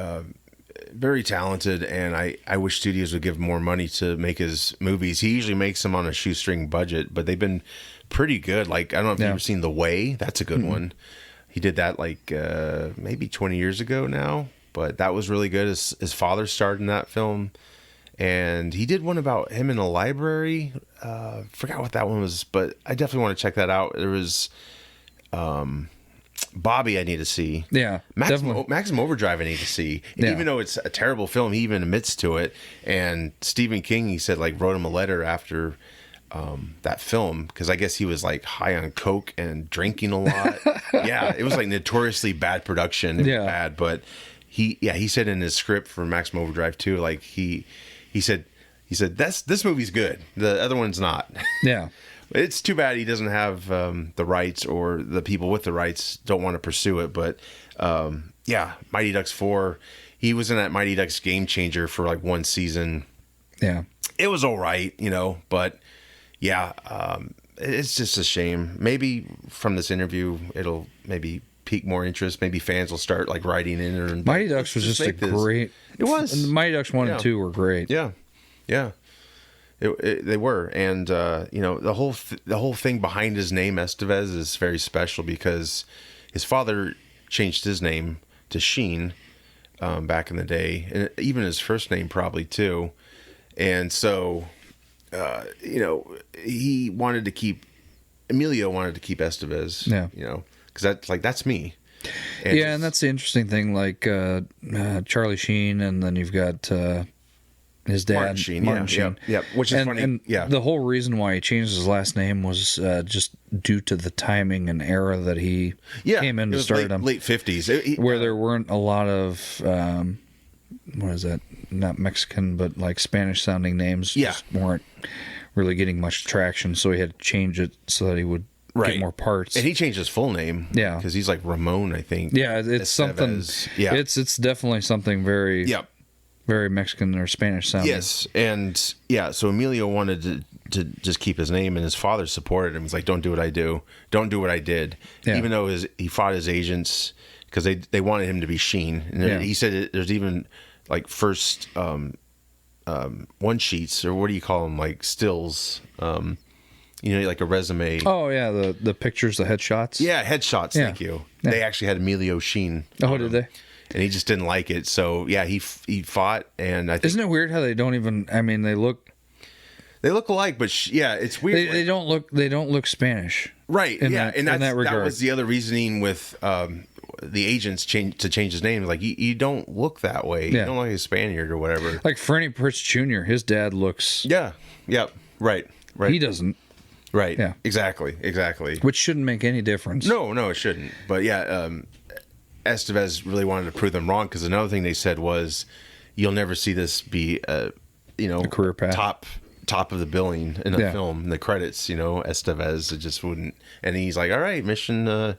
very talented, and I wish studios would give him more money to make his movies. He usually makes them on a shoestring budget, but they've been pretty good. I don't know if you've ever seen The Way. That's a good one. He did that maybe 20 years ago now, but that was really good. His father starred in that film, and he did one about him in a library. Forgot what that one was, but I definitely want to check that out. There was Bobby I need to see.
Yeah,
Maximum Overdrive I need to see. And even though it's a terrible film, he even admits to it. And Stephen King, he said, wrote him a letter after that film, because I guess he was high on coke and drinking a lot. Yeah, it was notoriously bad production. It was bad, but he said in his script for Maximum Overdrive 2, he said this movie's good. The other one's not.
Yeah.
It's too bad he doesn't have the rights, or the people with the rights don't want to pursue it. But Mighty Ducks 4, he was in that Mighty Ducks Game Changer for one season.
Yeah.
It was all right, but it's just a shame. Maybe from this interview, it'll maybe pique more interest. Maybe fans will start writing in. Or
Mighty Ducks was just a great.
It was.
And Mighty Ducks 1 and 2 were great.
Yeah. They were, and the whole thing behind his name Estevez is very special because his father changed his name to Sheen back in the day, and even his first name probably too. And so, Emilio wanted to keep Estevez.
Yeah.
Because that's me. And
and that's the interesting thing. Like Charlie Sheen, and then you've got his dad, Martin Sheen.
Yep. Which is funny.
And
yeah.
the whole reason why he changed his last name was just due to the timing and era that he came in to start him.
Late 50s.
Where there weren't a lot of, what is that? Not Mexican, but like Spanish sounding names just weren't really getting much traction. So he had to change it so that he would get more parts.
And he changed his full name.
Yeah.
Because he's like Ramon, I think.
Yeah, it's something.
Yeah.
It's definitely something very.
Yep.
Very Mexican or Spanish sounding.
Yes, and so Emilio wanted to just keep his name, and his father supported him. He's like, "Don't do what I do. Don't do what I did." Yeah. Even though he fought his agents because they wanted him to be Sheen, and he said there's even like first one sheets, or what do you call them, like stills, like a resume.
Oh yeah, the pictures, the headshots.
Yeah, headshots.
Yeah.
Thank you.
Yeah.
They actually had Emilio Sheen.
Oh, did they?
And he just didn't like it, so he fought, and I think
isn't it weird how they don't even? I mean, they look
alike, but it's weird.
They don't look Spanish,
right?
In
yeah,
that,
and
in that regard.
That was the other reasoning with the agents change his name. Like you don't look that way.
Yeah.
You don't look like a Spaniard or whatever.
Like Freddie Prinze Jr., his dad looks.
Yeah. Yep. Right.
He doesn't.
Right.
Yeah.
Exactly.
Which shouldn't make any difference.
No, it shouldn't. But Estevez really wanted to prove them wrong, because another thing they said was, "You'll never see this be a
career path,
top of the billing in a film, in the credits." Estevez, it just wouldn't. And he's like, "All right, mission." To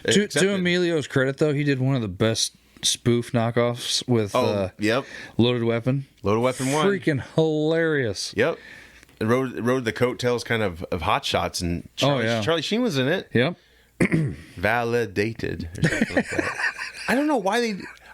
Emilio's credit, though, he did one of the best spoof knockoffs with Loaded Weapon.
Loaded Weapon 1,
freaking hilarious.
Yep. It rode the coattails kind of Hot Shots, and Charlie Sheen was in it.
Yep.
Validated or something like that. I don't know why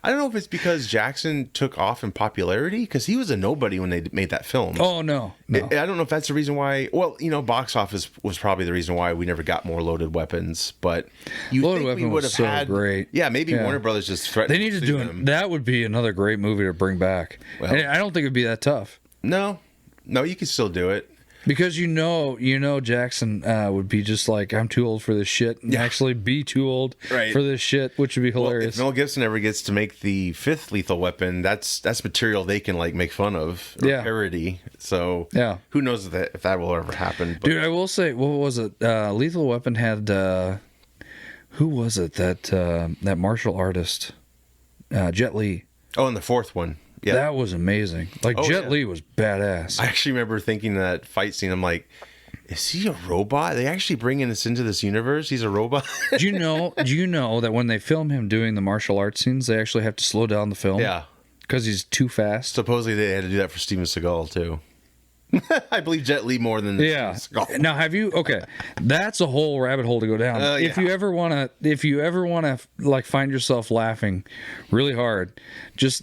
I don't know if it's because Jackson took off in popularity, because he was a nobody when they made that film.
Oh no.
I don't know if that's the reason why. Well, box office was probably the reason why we never got more Loaded Weapons. But
Loaded Weapon would have had great.
Yeah, maybe Warner Brothers just threatened.
They need to do it. That would be another great movie to bring back. Well, and I don't think it'd be that tough.
No, you can still do it.
Because Jackson would be just like, I'm too old for this shit, and actually be too old for this shit, which would be hilarious.
Well, if Mel Gibson ever gets to make the 5th Lethal Weapon, that's material they can make fun of or parody. So who knows if that will ever happen? But.
Dude, I will say, what was it? Lethal Weapon had who was it that martial artist, Jet Li?
Oh, and the 4th one. Yeah.
That was amazing. Jet Li was badass.
I actually remember thinking that fight scene, I'm like, is he a robot? Are they actually bringing us into this universe? He's a robot?
Do you know that when they film him doing the martial arts scenes, they actually have to slow down the film?
Yeah.
Because he's too fast.
Supposedly they had to do that for Steven Seagal, too. I believe Jet Li more than Seagal.
Now, have you? Okay, that's a whole rabbit hole to go down. If you ever want to, find yourself laughing really hard,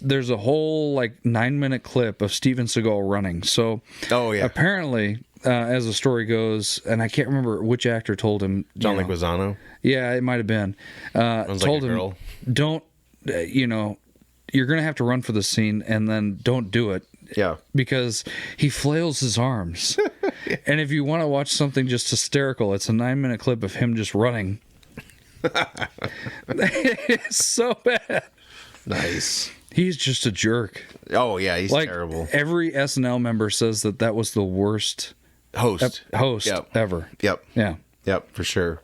there's a whole 9-minute clip of Steven Seagal running. So, apparently, as the story goes, and I can't remember which actor told him.
John Leguizamo.
Yeah, it might have been. Told him, don't. You're gonna have to run for the scene, and then don't do it.
Yeah.
Because he flails his arms. And if you want to watch something just hysterical, it's a 9-minute clip of him just running. It's so bad.
Nice.
He's just a jerk.
Oh, yeah, he's terrible.
Every SNL member says that was the worst
host
ever.
Yep.
Yeah.
Yep, for sure.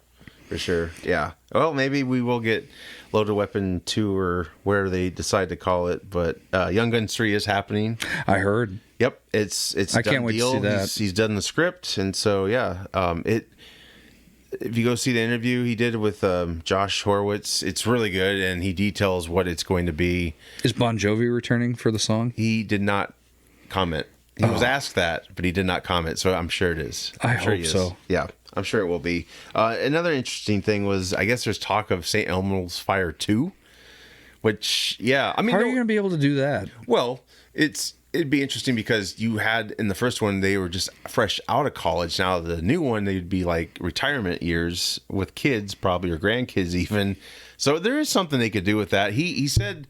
For sure. Yeah. Well, maybe we will get Loaded Weapon 2 or where they decide to call it, but Young Guns 3 is happening.
I heard.
Yep, it's
I can't wait to see that.
He's done the script, and so if you go see the interview he did with Josh Horowitz, it's really good, and he details what it's going to be.
Is Bon Jovi returning for the song?
He did not comment. He was asked that, but he did not comment, so I'm sure it is.
I hope so.
Yeah, I'm sure it will be. Another interesting thing was, I guess there's talk of St. Elmo's Fire 2, which, I mean...
How are you going to be able to do that?
Well, it's it'd be interesting because you had in the first one they were just fresh out of college. Now the new one they'd be like retirement years with kids, probably, or grandkids even. So there is something they could do with that. He said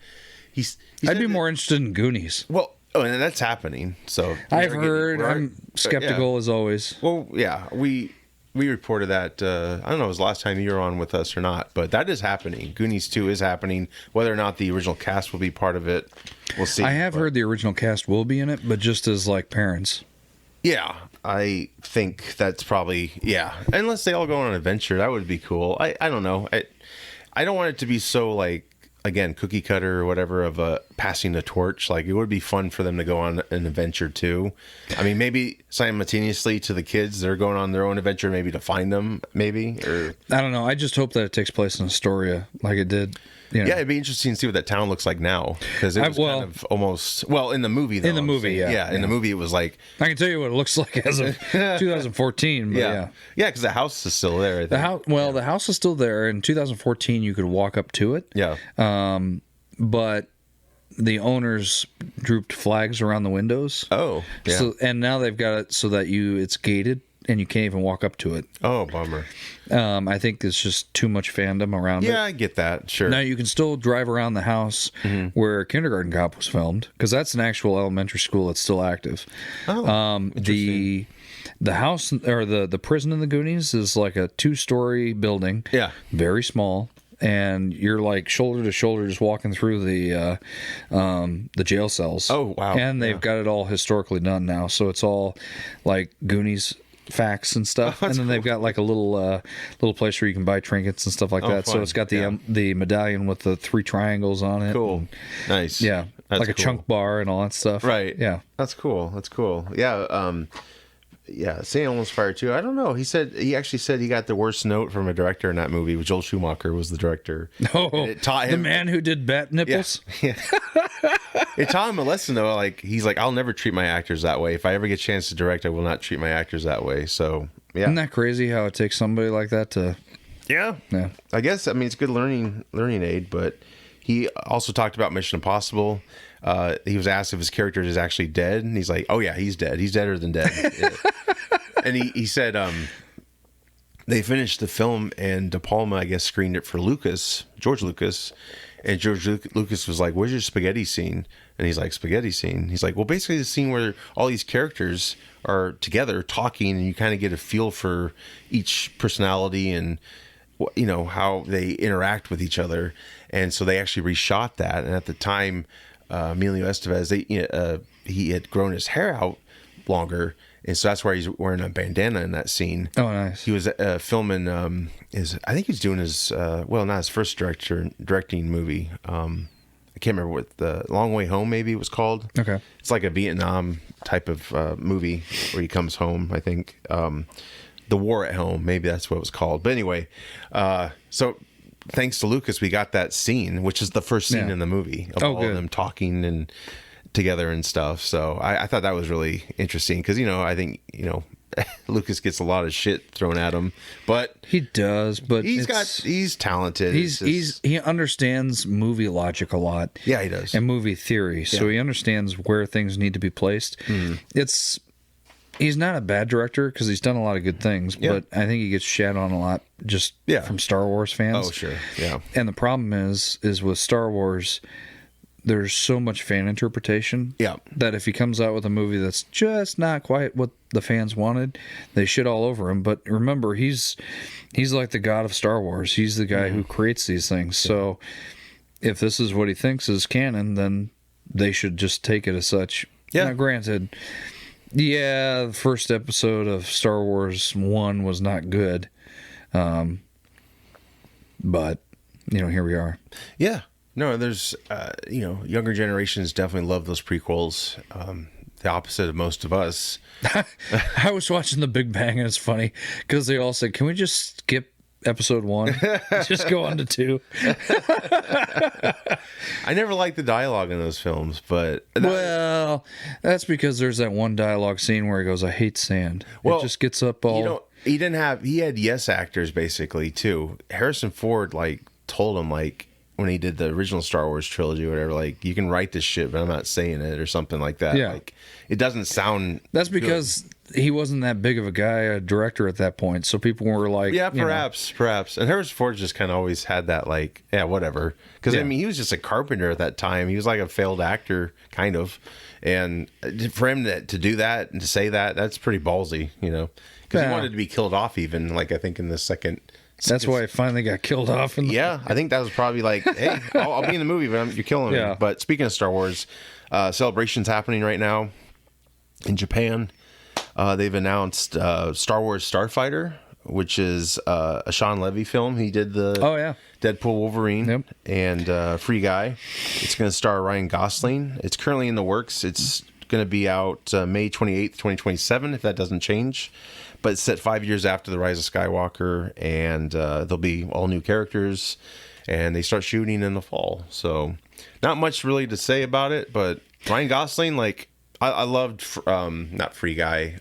I'd be more interested in Goonies.
Well, and that's happening. So
I've heard. I'm skeptical as always.
Well, yeah, we reported that. I don't know if it was the last time you were on with us or not, but that is happening. Goonies 2 is happening. Whether or not the original cast will be part of it, we'll see.
I have heard the original cast will be in it, but just as like parents.
Yeah, I think that's probably, unless they all go on an adventure, that would be cool. I don't know. I don't want it to be so like, again, cookie cutter or whatever of passing the torch. Like, it would be fun for them to go on an adventure too. I mean, maybe simultaneously to the kids, they're going on their own adventure, maybe to find them, maybe. Or
I don't know. I just hope that it takes place in Astoria, like it did. You know.
Yeah, it'd be interesting to see what that town looks like now, because it was kind of almost in the movie. Though,
in the movie,
in the movie, it was like
I can tell you what it looks like as of 2014. But yeah,
because the house is still there. I think.
The house is still there. In 2014, you could walk up to it.
Yeah,
but the owners drooped flags around the windows.
Oh, yeah.
So, and now they've got it so that it's gated and you can't even walk up to it.
Oh, bummer.
I think it's just too much fandom around it.
Yeah, I get that. Sure.
Now you can still drive around the house where Kindergarten Cop was filmed, because that's an actual elementary school that's still active.
Oh,
the house or the prison in the Goonies is like a 2-story building.
Yeah,
very small. And you're like shoulder to shoulder just walking through the jail cells.
Oh, wow.
And they've got it all historically done now. So it's all like Goonies facts and stuff. And then they've got like a little place where you can buy trinkets and stuff like that.
Fun.
So it's got the medallion with the 3 triangles on it.
Cool. Nice.
Yeah.
That's
like a chunk bar and all that stuff.
Right.
Yeah.
That's cool. Yeah. Yeah, St. Elmo's Fire too. I don't know. He actually said he got the worst note from a director in that movie. Joel Schumacher was the director.
Oh, it taught him, the man who did bat nipples.
Yeah. It taught him a lesson though. Like, he's like, I'll never treat my actors that way. If I ever get a chance to direct, I will not treat my actors that way. So yeah,
isn't that crazy how it takes somebody like that to?
Yeah. I guess it's a good learning aid. But he also talked about Mission Impossible. He was asked if his character is actually dead, and he's like, "Oh yeah, he's dead. He's deader than dead." And he said they finished the film, and De Palma, I guess, screened it for George Lucas, and George Lucas was like, "Where's your spaghetti scene?" And he's like, "Spaghetti scene?" He's like, "Well, basically the scene where all these characters are together talking, and you kind of get a feel for each personality and how they interact with each other." And so they actually reshot that, and at the time, Emilio Estevez, he had grown his hair out longer, and so that's why he's wearing a bandana in that scene.
Oh, nice.
He was filming I think he's doing his not his first directing movie. I can't remember what the Long Way Home maybe it was called.
Okay, it's
like a Vietnam type of movie where he comes home. I think The War at Home, maybe that's what it was called. But anyway, so. Thanks to Lucas, we got that scene, which is the first scene in the movie of all of them talking and together and stuff. So I thought that was really interesting because I think Lucas gets a lot of shit thrown at him, but
he does. But
he's talented.
He understands movie logic a lot.
Yeah, he does,
and movie theory. So he understands where things need to be placed. He's not a bad director because he's done a lot of good things, but I think he gets shat on a lot just from Star Wars fans.
Oh, sure. Yeah.
And the problem is with Star Wars, there's so much fan interpretation that if he comes out with a movie that's just not quite what the fans wanted, they shit all over him. But remember, he's like the god of Star Wars. He's the guy who creates these things. Yeah. So if this is what he thinks is canon, then they should just take it as such. Yeah. Now, granted... Yeah, the first episode of Star Wars 1 was not good. But, here we are.
Yeah. No, there's, younger generations definitely love those prequels. The opposite of most of us.
I was watching The Big Bang, and it's funny because they all said, can we just skip episode 1? Just go on to 2.
I never liked the dialogue in those films, but
that's because there's that one dialogue scene where he goes, "I hate sand." Well, it just gets up all.
He had yes actors basically too. Harrison Ford told him when he did the original Star Wars trilogy or whatever, like, you can write this shit, but I'm not saying it or something like that.
Yeah.
Like, it doesn't sound.
That's because he wasn't that big of a guy, a director at that point. So people were like,
yeah, perhaps. And Harrison Ford just kind of always had that, like, yeah, whatever. Because I mean, he was just a carpenter at that time. He was like a failed actor, kind of. And for him to do that and to say that, that's pretty ballsy, you know. Because he wanted to be killed off, even, like, I think in the second.
That's why he finally got killed off.
Yeah, I think that was probably like, hey, I'll be in the movie, but you're killing me. But speaking of Star Wars, celebration's happening right now in Japan. They've announced Star Wars Starfighter, which is a Sean Levy film. He did the Deadpool Wolverine and Free Guy. It's going to star Ryan Gosling. It's currently in the works. It's going to be out May 28th, 2027, if that doesn't change. But it's set 5 years after The Rise of Skywalker, and there'll be all new characters, and they start shooting in the fall. So not much really to say about it, but Ryan Gosling, like, I loved, not Free Guy.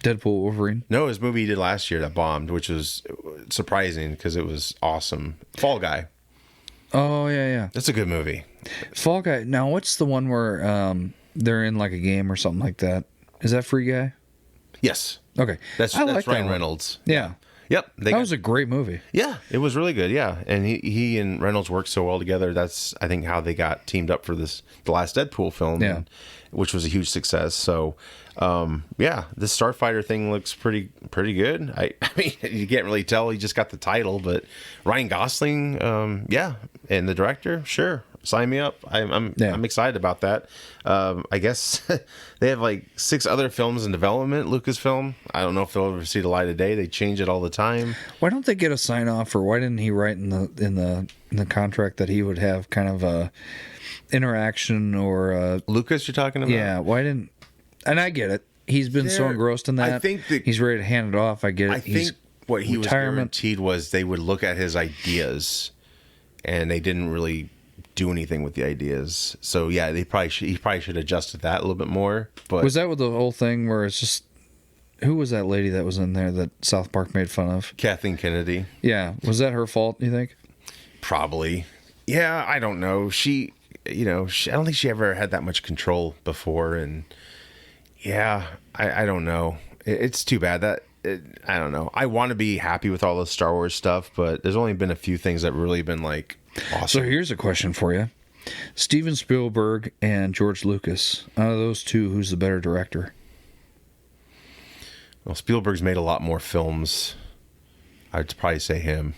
Deadpool Wolverine?
No, his movie he did last year that bombed, which was surprising because it was awesome. Fall Guy.
Oh, yeah.
That's a good movie.
Fall Guy. Now, what's the one where they're in like a game or something like that? Is that Free Guy?
Yes.
Okay.
That's Ryan Reynolds.
Yeah.
Yep.
That was a great movie.
Yeah, it was really good. Yeah. And he and Reynolds worked so well together. That's, I think, how they got teamed up for the last Deadpool film.
Yeah.
Which was a huge success. So, yeah, this Starfighter thing looks pretty good. I mean, you can't really tell. He just got the title, but Ryan Gosling, yeah, and the director, sure, sign me up. I'm excited about that. I guess they have like 6 other films in development. Lucasfilm. I don't know if they'll ever see the light of day. They change it all the time.
Why don't they get a sign off, or why didn't he write in the contract that he would have kind of a interaction or
Lucas, you're talking about?
Yeah, why didn't? And I get it. He's been so engrossed in that.
I think that
he's ready to hand it off. I get it.
I think what he was guaranteed was they would look at his ideas, and they didn't really do anything with the ideas. So yeah, he probably should have adjusted that a little bit more. But
was that with the whole thing where it's just, who was that lady that was in there that South Park made fun of?
Kathleen Kennedy.
Yeah, was that her fault? You think?
Probably. Yeah, I don't know. She, I don't think she ever had that much control before, and yeah, I don't know. It's too bad that. I don't know. I want to be happy with all the Star Wars stuff, but there's only been a few things that really been like awesome.
So here's a question for you: Steven Spielberg and George Lucas. Out of those two, who's the better director?
Well, Spielberg's made a lot more films. I'd probably say him.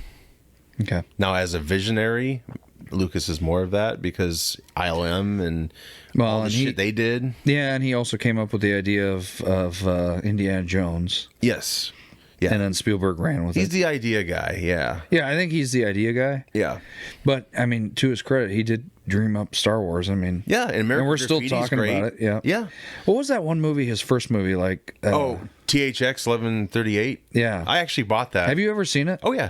Okay.
Now, as a visionary, Lucas is more of that because ILM and all the shit they did.
Yeah, and he also came up with the idea of Indiana Jones.
Yes. Yeah.
And then Spielberg ran with it.
He's the idea guy, yeah.
Yeah, I think he's the idea guy.
Yeah.
But, I mean, to his credit, he did dream up Star Wars. I mean...
Yeah, and
we're still talking about it. Yeah.
Yeah.
What was that one movie, his first movie, like...
THX 1138?
Yeah.
I actually bought that.
Have you ever seen it?
Oh, yeah.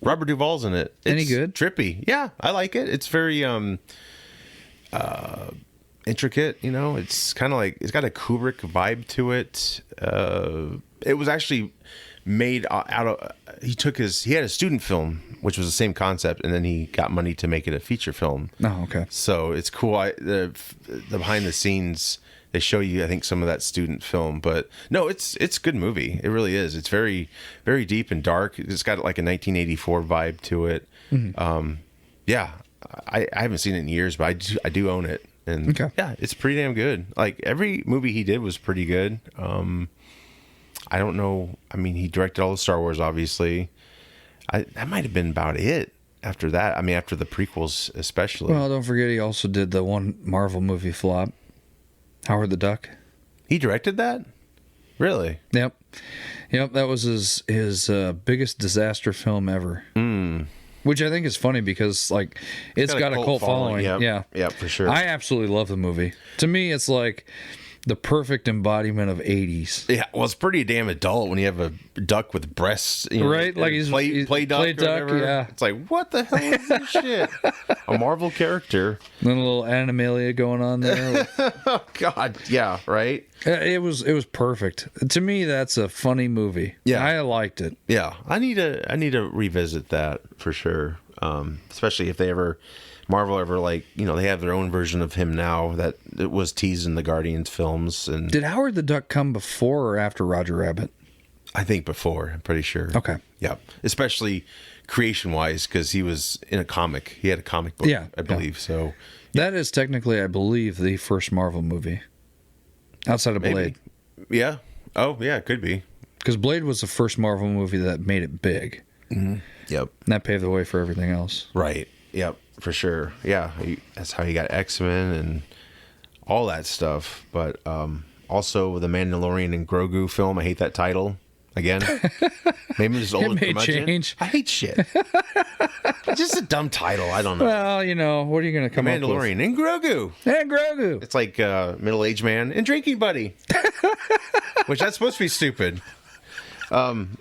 Robert Duvall's in it. It's
any good?
Trippy. Yeah, I like it. It's very intricate, It's kind of like, it's got a Kubrick vibe to it. It was actually made out of, he had a student film, which was the same concept, and then he got money to make it a feature film.
Oh, okay.
So it's cool. The behind the scenes, they show you, I think, some of that student film, but no, it's a good movie. It really is. It's very, very deep and dark. It's got like a 1984 vibe to it. Mm-hmm. Yeah, I haven't seen it in years, but I do own it, and yeah, it's pretty damn good. Like every movie he did was pretty good. I don't know. I mean, he directed all the Star Wars, obviously. That might have been about it. After that, I mean, after the prequels, especially.
Well, don't forget he also did the one Marvel movie flop. Howard the Duck.
He directed that? Really?
Yep. That was his biggest disaster film ever. Which I think is funny because like it's got a cult following.
Yep. Yeah, for sure.
I absolutely love the movie. To me, it's like the perfect embodiment of 80s.
Yeah, well, it's pretty damn adult when you have a duck with breasts,
right? Like he's
play duck,
yeah.
It's like, what the hell is this shit? A Marvel character.
And then a little Animalia going on there.
Oh God, yeah, right.
It was perfect. To me, that's a funny movie.
Yeah,
I liked it.
Yeah, I need to revisit that for sure. especially if Marvel ever they have their own version of him now that it was teased in the Guardians films. And
did Howard the Duck come before or after Roger Rabbit?
I think before. I'm pretty sure.
Okay.
Yeah, especially creation-wise, because he was in a comic. He had a comic book, I believe. So
that is technically, I believe, the first Marvel movie outside of Blade.
Yeah. Oh, yeah, it could be.
Because Blade was the first Marvel movie that made it big.
Mm-hmm. Yep.
And that paved the way for everything else.
Right. Yep. For sure. Yeah. That's how you got X-Men and all that stuff. But also the Mandalorian and Grogu film. I hate that title. Again, maybe it's old.
It may change.
I hate shit. It's just a dumb title. I don't know.
Well, what are you going to come up with?
Mandalorian and Grogu.
And Grogu.
It's like middle-aged man and drinking buddy. Which that's supposed to be stupid.
And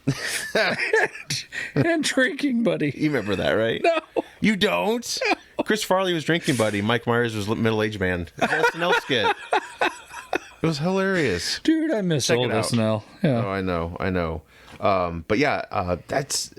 drinking buddy.
You remember that, right?
No.
You don't? No. Chris Farley was drinking buddy. Mike Myers was middle-aged man. It was an SNL skit. It was hilarious.
Dude, I miss old SNL. Yeah.
Oh, I know. But yeah, it's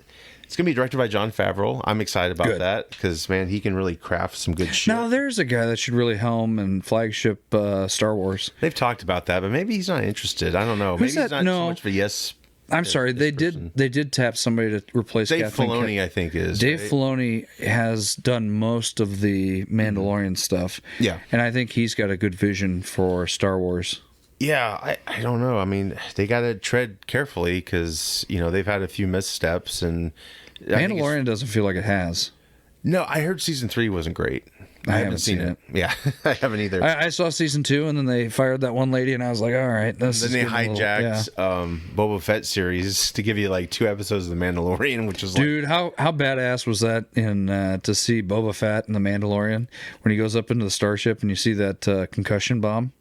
going to be directed by Jon Favreau. I'm excited about that because, man, he can really craft some good shit.
Now, there's a guy that should really helm and flagship Star Wars.
They've talked about that, but maybe he's not interested. I don't know.
Who's
maybe he's
that?
not so much of a yes.
I'm sorry. They did tap somebody to replace
Dave
Kathleen
Filoni, I think, is.
Dave Filoni has done most of the Mandalorian stuff.
Yeah.
And I think he's got a good vision for Star Wars.
Yeah, I don't know. I mean, they got to tread carefully because, they've had a few missteps. And
Mandalorian doesn't feel like it has.
No, I heard season 3 wasn't great. I haven't seen it. Yeah, I haven't either.
I saw season 2, and then they fired that one lady, and I was like, all right.
Then they hijacked Boba Fett series to give you like 2 episodes of The Mandalorian, which is
dude, how badass was that in to see Boba Fett in The Mandalorian when he goes up into the starship and you see that concussion bomb?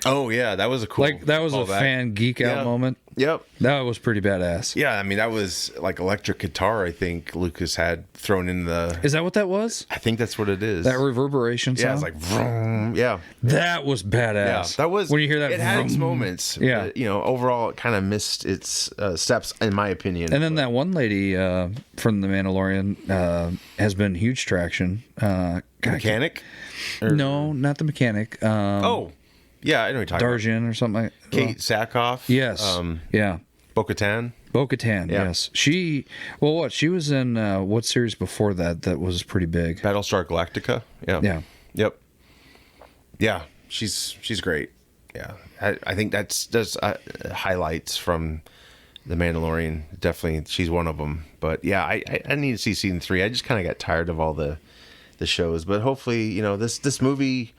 Oh yeah, that was a cool.
That was a fan geek out moment.
Yep,
that was pretty badass.
Yeah, I mean that was like electric guitar. I think Lucas had thrown in the.
Is that what that was?
I think that's what it is.
That reverberation sound.
Yeah, it's like vroom. Yeah,
that was badass. Yeah,
that was
when you hear that.
It had its moments.
Yeah,
but, overall it kind of missed its steps, in my opinion.
And then that one lady from The Mandalorian has been huge traction.
Mechanic?
No, not the mechanic.
Yeah, I know what you're talking
Darjan or something like that.
Kate Sackhoff.
Yes. Yeah.
Bo-Katan.
Bo-Katan, yes. She was in what series before that was pretty big?
Battlestar Galactica. Yeah.
Yeah.
Yep. Yeah, she's great. Yeah. I think that's highlights from The Mandalorian. Definitely, she's one of them. But yeah, I need to see season 3. I just kind of got tired of all the shows. But hopefully, this movie...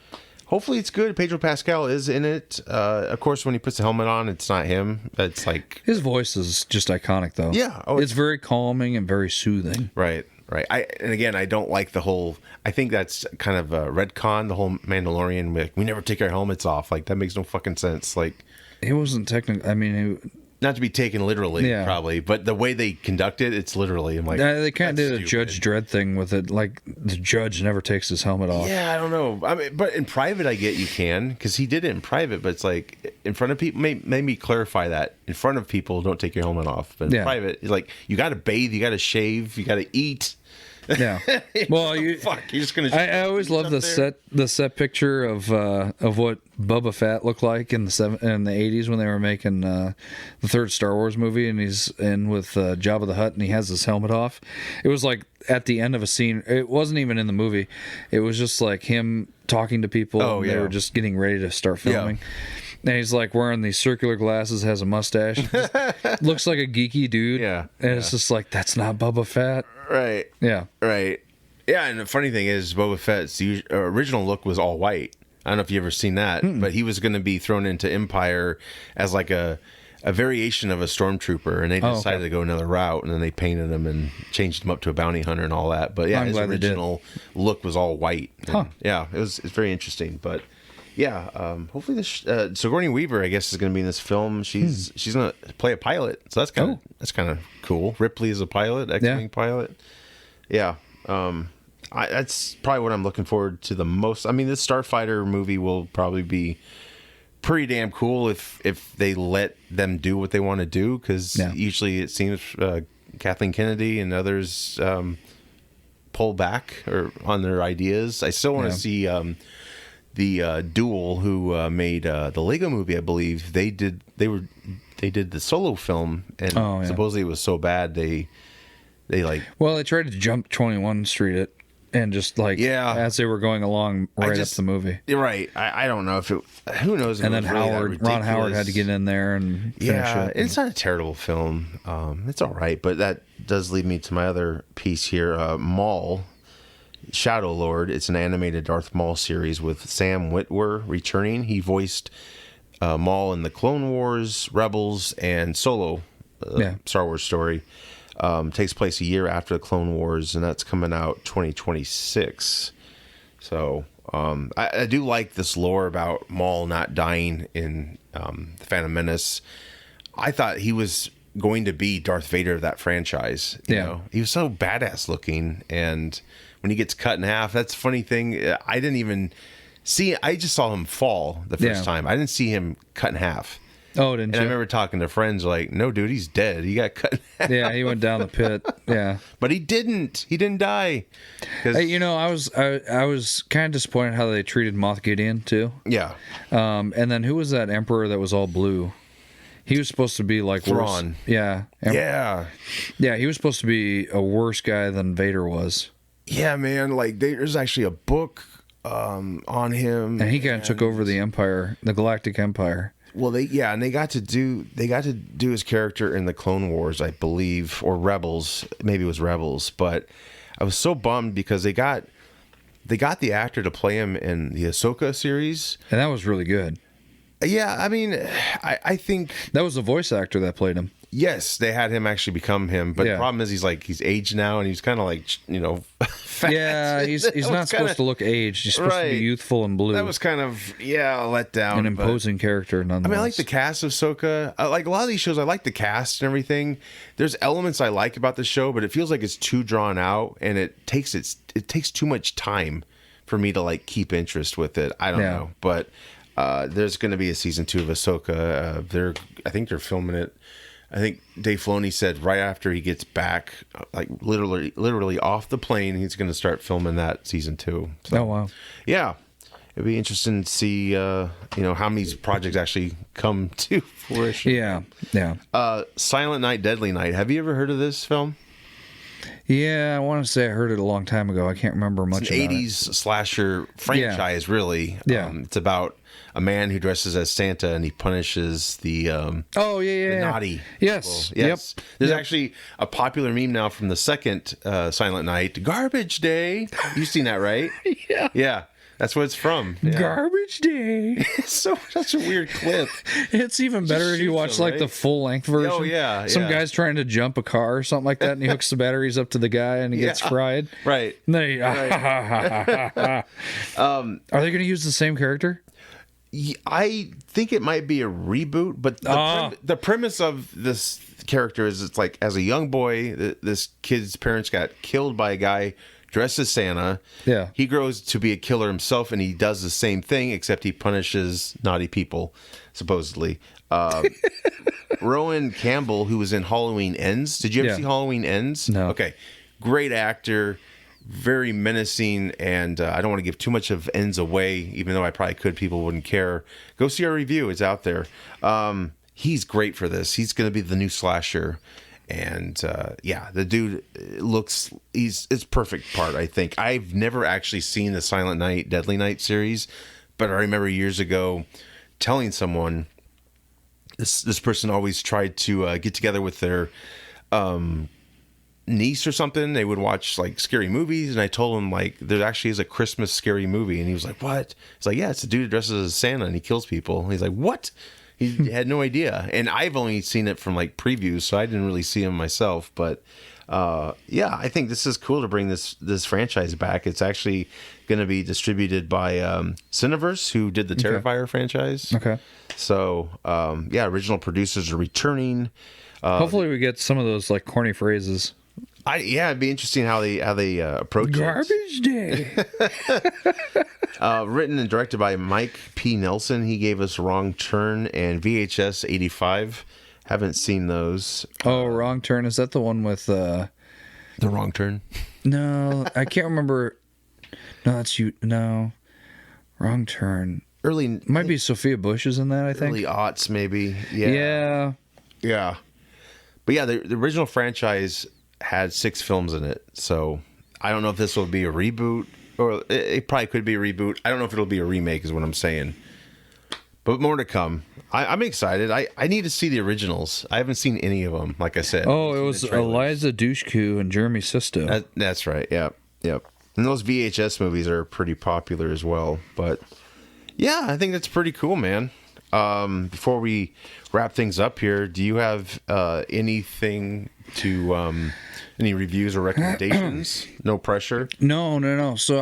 Hopefully it's good. Pedro Pascal is in it. Of course, when he puts the helmet on, it's not him. It's like...
His voice is just iconic, though.
Yeah.
It's very calming and very soothing.
Right. And again, I don't like the whole... I think that's kind of a retcon, the whole Mandalorian. We never take our helmets off. Like, that makes no fucking sense. Like...
It wasn't technically... I mean...
Not to be taken literally, probably, but the way they conduct it, it's literally. I'm like,
they kind of did a Judge Dredd thing with it. Like the judge never takes his helmet off.
Yeah, I don't know. I mean, but in private, I get you can because he did it in private. But it's like in front of people. Maybe clarify that in front of people, don't take your helmet off. But in private, it's like you got to bathe, you got to shave, you got to eat.
Yeah. Well,
you're just gonna.
I always love the set picture of what Boba Fett looked like in the 80s when they were making the third Star Wars movie, and he's in with Jabba the Hutt, and he has his helmet off. It was like at the end of a scene. It wasn't even in the movie. It was just like him talking to people.
Oh,
and they were just getting ready to start filming. Yeah. And he's like wearing these circular glasses, has a mustache, looks like a geeky dude.
Yeah.
And it's just like, that's not Boba Fett.
Right.
Yeah.
Right. Yeah, and the funny thing is, Boba Fett's original look was all white. I don't know if you've ever seen that, but he was going to be thrown into Empire as like a variation of a stormtrooper, and they decided to go another route, and then they painted him and changed him up to a bounty hunter and all that. But yeah, his original look was all white. And, yeah, it's very interesting. But yeah, hopefully this. Sigourney Weaver, I guess, is going to be in this film. She's going to play a pilot, so that's kind of cool. Ripley is a pilot, X-wing pilot. Yeah. That's probably what I'm looking forward to the most. I mean, this Starfighter movie will probably be pretty damn cool if they let them do what they want to do, because usually it seems Kathleen Kennedy and others pull back or on their ideas. I still want to see the Duel, who made the Lego movie. I believe they did the Solo film, and supposedly it was so bad they like.
Well, they tried to jump 21 Street it. And just like as they were going along up the movie.
You're right. I don't know if it. Who knows? If
and then Ron Howard had to get in there and finish it.
It's not a terrible film. It's all right, but that does lead me to my other piece here. Maul, Shadow Lord. It's an animated Darth Maul series with Sam Witwer returning. He voiced Maul in the Clone Wars, Rebels, and Solo. Star Wars story. Takes place a year after the Clone Wars, and that's coming out 2026. So I do like this lore about Maul not dying in the Phantom Menace. I thought he was going to be Darth Vader of that franchise. You know? He was so badass looking, and when he gets cut in half, that's a funny thing. I didn't even see. I just saw him fall the first time. I didn't see him cut in half.
Oh, didn't you?
I remember talking to friends like, no, dude, he's dead. He got cut in half.
Yeah, he went down the pit. Yeah.
But he didn't. He didn't die.
Hey, I was kind of disappointed how they treated Moff Gideon, too.
Yeah.
And then who was that Emperor that was all blue? He was supposed to be like
Thrawn.
Yeah.
Yeah,
he was supposed to be a worse guy than Vader was.
Yeah, man. Like, there's actually a book on him.
And he kind of took over the Empire, the Galactic Empire.
Well, they got to do his character in the Clone Wars, I believe, or Rebels. Maybe it was Rebels, but I was so bummed because they got the actor to play him in the Ahsoka series,
and that was really good.
Yeah, I mean, I think
that was the voice actor that played him.
Yes, they had him actually become him, but the problem is he's aged now, and he's kind of like fat.
Yeah, he's not supposed to look aged. He's supposed to be youthful and blue.
That was kind of a let down.
An imposing character, nonetheless.
I mean, I like the cast of Ahsoka. Like a lot of these shows, I like the cast and everything. There's elements I like about the show, but it feels like it's too drawn out, and it takes too much time for me to like keep interest with it. I don't know, but there's going to be a season 2 of Ahsoka. I think they're filming it. I think Dave Filoni said right after he gets back, like literally off the plane, he's going to start filming that season 2. So,
oh wow!
Yeah, it'd be interesting to see, how many projects actually come to fruition.
Yeah.
Silent Night, Deadly Night. Have you ever heard of this film?
Yeah, I want to say I heard it a long time ago. I can't remember much.
It's an 80s slasher franchise, really.
Yeah.
It's about a man who dresses as Santa and he punishes the naughty.
Yes.
People. Yes.
Yep.
There's actually a popular meme now from the second Silent Night, Garbage Day. You've seen that, right?
Yeah.
Yeah. That's what it's from. Yeah.
Garbage Day.
It's such a weird clip.
It's even better if you watch the full length version.
Oh yeah.
Some guy's trying to jump a car or something like that, and he hooks the batteries up to the guy, and he gets fried.
Right.
And then he, are they going to use the same character?
I think it might be a reboot, but the premise of this character is it's like as a young boy, this kid's parents got killed by a guy dressed as Santa.
Yeah.
He grows to be a killer himself, and he does the same thing, except he punishes naughty people, supposedly. Rowan Campbell, who was in Halloween Ends. Did you ever see Halloween Ends?
No.
Okay. Great actor, very menacing, and I don't want to give too much of Ends away, even though I probably could. People wouldn't care. Go see our review. It's out there. He's great for this. He's going to be the new slasher. And the dude it's perfect part, I think. I've never actually seen the Silent Night, Deadly Night series, but I remember years ago telling someone this person always tried to get together with their niece or something. They would watch like scary movies, and I told him like there actually is a Christmas scary movie, and he was like, "What?" It's like, "Yeah, it's a dude who dresses as Santa and he kills people." And he's like, "What?" He had no idea, and I've only seen it from like previews, so I didn't really see him myself. But I think this is cool to bring this franchise back. It's actually going to be distributed by Cineverse, who did the Terrifier franchise.
Okay.
So original producers are returning.
Hopefully, we get some of those like corny phrases.
It'd be interesting how they approach
Garbage Day.
Written and directed by Mike P. Nelson. He gave us Wrong Turn and VHS 85. Haven't seen those.
Wrong Turn. Is that the one with...
The Wrong Turn?
No, I can't remember. No, that's you. No, wrong turn.
Early
Might be Sophia Bush is in that. I think
early aughts maybe. Yeah.
Yeah.
Yeah. But yeah, the original franchise had 6 films in it, so I don't know if this will be a reboot, or it probably could be a reboot. I don't know if it'll be a remake, is what I'm saying. But more to come. I'm excited. I need to see the originals. I haven't seen any of them, like I said.
Oh, it was Eliza Dushku and Jeremy Sisto.
That's right. Yep. And those VHS movies are pretty popular as well. But yeah, I think that's pretty cool, man. Before we wrap things up here, do you have anything to any reviews or recommendations? No pressure.
No. So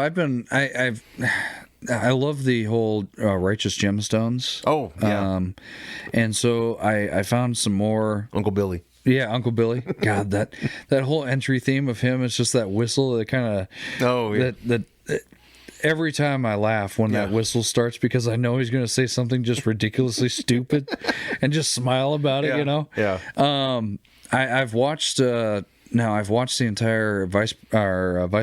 I love the whole Righteous Gemstones.
Oh, yeah.
And so I found some more.
Uncle Billy.
Yeah, Uncle Billy. God, that whole entry theme of him is just that whistle that kind of.
Oh, yeah.
That every time I laugh when that whistle starts, because I know he's going to say something just ridiculously stupid, and just smile about it. You know.
Yeah.
I've watched. Now I've watched the entire Vice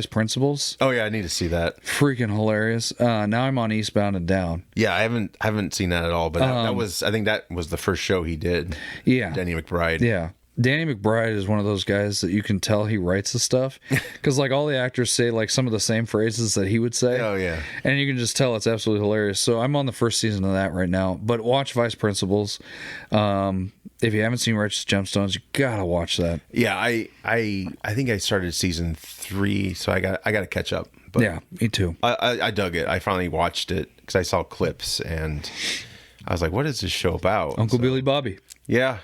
Principals.
Oh yeah, I need to see that.
Freaking hilarious. Now I'm on Eastbound and Down.
Yeah, I haven't seen that at all. But I think that was the first show he did.
Yeah,
Danny McBride.
Yeah. Danny McBride is one of those guys that you can tell he writes the stuff, because like all the actors say like some of the same phrases that he would say.
Oh yeah,
and you can just tell it's absolutely hilarious. So I'm on the first season of that right now. But watch Vice Principals. If you haven't seen Righteous Gemstones, you gotta watch that.
Yeah, I think I started season 3, so I got to catch up. But
yeah, me too.
I dug it. I finally watched it because I saw clips and I was like, "What is this show about?"
Uncle Billy Bobby.
Yeah.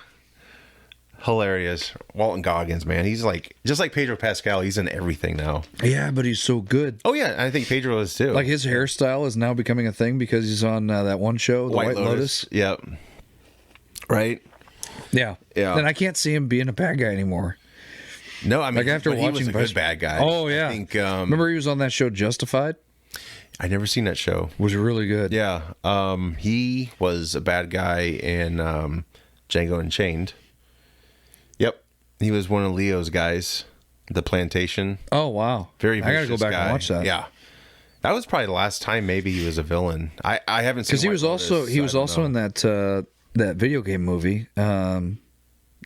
Hilarious. Walton Goggins, man. He's like, just like Pedro Pascal, he's in everything now.
Yeah, but he's so good.
Oh, yeah. I think Pedro is too.
Like his hairstyle is now becoming a thing because he's on that one show, The White Lotus.
Yep. Right?
Yeah. And I can't see him being a bad guy anymore.
No, I mean,
like after watching
he was a good bad guy.
Oh, yeah.
I think,
remember he was on that show, Justified?
I never seen that show.
It was really good.
Yeah. He was a bad guy in Django Unchained. Yep. He was one of Leo's guys, The Plantation.
Oh, wow.
Very vicious
I got to go back and watch that.
Yeah. That was probably the last time maybe he was a villain. I haven't seen.
Because he was also in that video game movie, the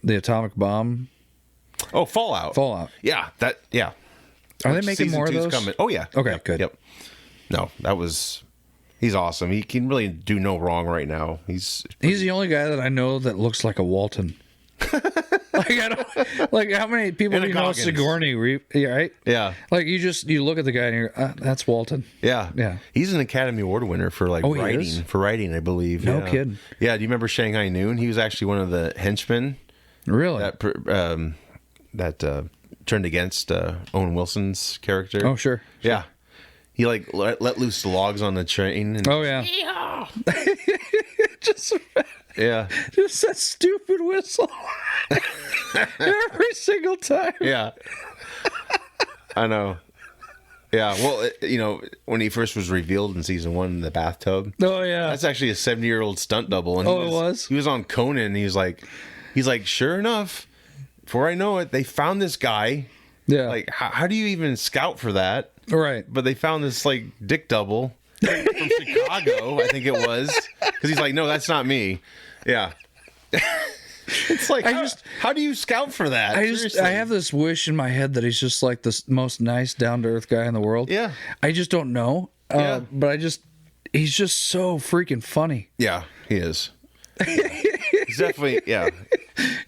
Atomic Bomb.
Oh, Fallout. Yeah.
Are they making more of those?
Coming. Oh, yeah.
Okay, good.
Yep. No, he's awesome. He can really do no wrong right now. He's
the only guy that I know that looks like a Walton. Like how many people do you know Sigourney, right?
Yeah.
Like you look at the guy and you're, that's Walton.
Yeah. He's an Academy Award winner for writing, I believe.
No kidding.
Yeah. Do you remember Shanghai Noon? He was actually one of the henchmen.
Really?
That turned against Owen Wilson's character.
Oh, sure.
Yeah. He like let loose the logs on the train. And
yeah. Just that stupid whistle every single time.
Yeah, I know. Yeah, well, when he first was revealed in season 1 in the bathtub.
Oh yeah,
that's actually a 70-year-old stunt double. And
it was.
He was on Conan. And he's like, sure enough, before I know it, they found this guy.
Yeah.
Like, how do you even scout for that?
Right.
But they found this like dick double from Chicago, I think it was, because he's like, no, that's not me. Yeah. It's like, how do you scout for that?
I have this wish in my head that he's just like the most nice, down to earth guy in the world.
Yeah.
I just don't know. But he's just so freaking funny.
Yeah, he is. He's definitely, yeah.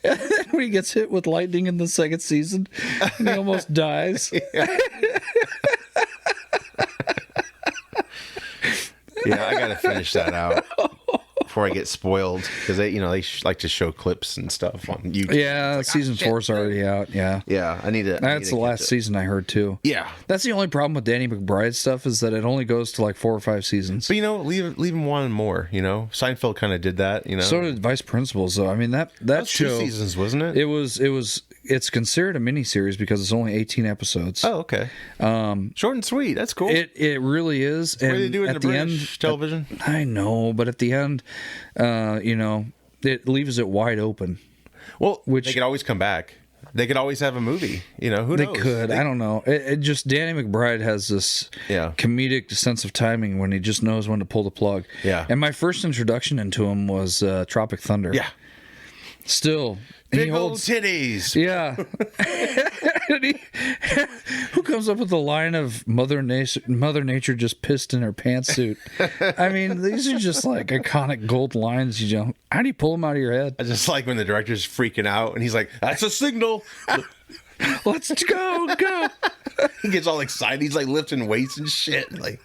And then when he gets hit with lightning in the second season, and he almost dies.
Yeah, I got to finish that out before I get spoiled, because they like to show clips and stuff on YouTube.
Yeah, season 4's already out. Yeah,
I need to.
That's the last season I heard too.
Yeah,
that's the only problem with Danny McBride stuff, is that it only goes to like 4 or 5 seasons.
But leave him one more. Seinfeld kind of did that. So
did Vice Principals, though. I mean that show,
2 seasons, wasn't it?
It was. It's considered a miniseries because it's only 18 episodes.
Oh, okay. Short and sweet. That's cool.
It really is.
That's the way they do it in the British television.
I know, but at the end, it leaves it wide open.
Well, they could always come back. They could always have a movie. Who knows?
They could. I don't know. It just Danny McBride has this comedic sense of timing when he just knows when to pull the plug.
Yeah.
And my first introduction into him was Tropic Thunder.
Yeah.
Still,
big old titties.
Yeah. Who comes up with the line of Mother Nature just pissed in her pantsuit? I mean, these are just like iconic gold lines. How do you pull them out of your head?
I just like when the director's freaking out and he's like, "That's a signal.
Let's go."
He gets all excited. He's like lifting weights and shit. Like,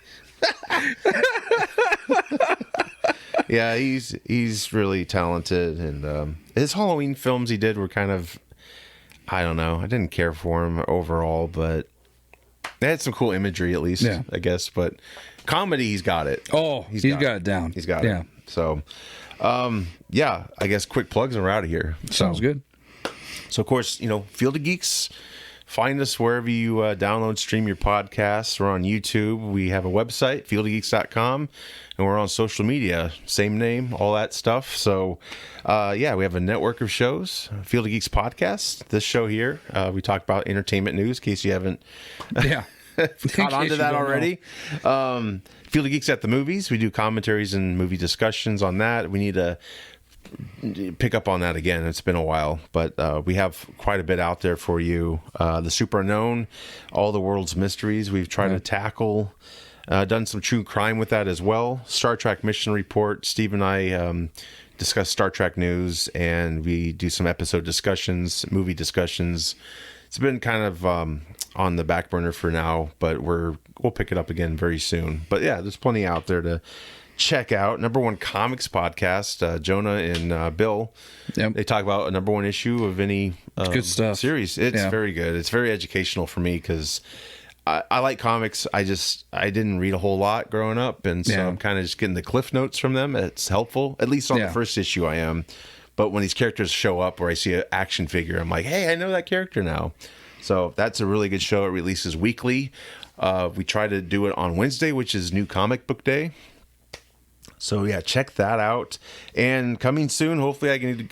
yeah, he's really talented, and his Halloween films he did were kind of, I don't know, I didn't care for him overall, but they had some cool imagery at least, I guess. But comedy, he's got it.
Oh, he's got it down.
He's got it. So, I guess quick plugs and we're out of here.
Sounds good.
So, of course, Field of Geeks. Find us wherever you download, stream your podcasts. We're on YouTube. We have a website, fieldofgeeks.com, and we're on social media, same name, all that stuff. So, we have a network of shows, Field of Geeks podcast. This show here, we talk about entertainment news, in case you haven't caught on to that already. Field of Geeks at the movies. We do commentaries and movie discussions on that. We need to pick up on that again. It's been a while, but we have quite a bit out there for you. The Super Unknown, all the world's mysteries we've tried to tackle. Done some true crime with that as well. Star Trek Mission Report. Steve and I discuss Star Trek news, and we do some episode discussions, movie discussions. It's been kind of on the back burner for now, but we'll pick it up again very soon. But yeah, there's plenty out there to check out. Number one comics podcast, Jonah and Bill. Yep. They talk about a number one issue of any
good stuff
series. It's very good. It's very educational for me because I like comics. I didn't read a whole lot growing up, and so I'm kind of just getting the cliff notes from them. It's helpful, at least on the first issue I am. But when these characters show up or I see an action figure, I'm like, hey, I know that character now. So that's a really good show. It releases weekly. We try to do it on Wednesday, which is New Comic Book Day. So yeah, check that out. And coming soon, hopefully I can.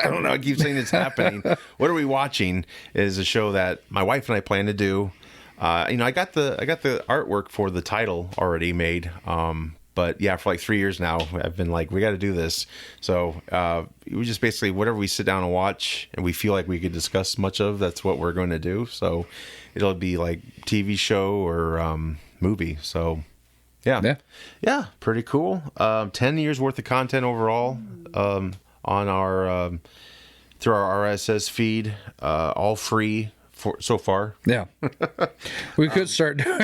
I don't know. I keep saying it's happening. What Are We Watching is a show that my wife and I plan to do. I got the artwork for the title already made. But yeah, for like 3 years now, I've been like, we got to do this. So we just basically whatever we sit down and watch, and we feel like we could discuss much of. That's what we're going to do. So it'll be like TV show or movie. So. Yeah, pretty cool. 10 years worth of content overall on our through our RSS feed, all free so far.
Yeah, we could start doing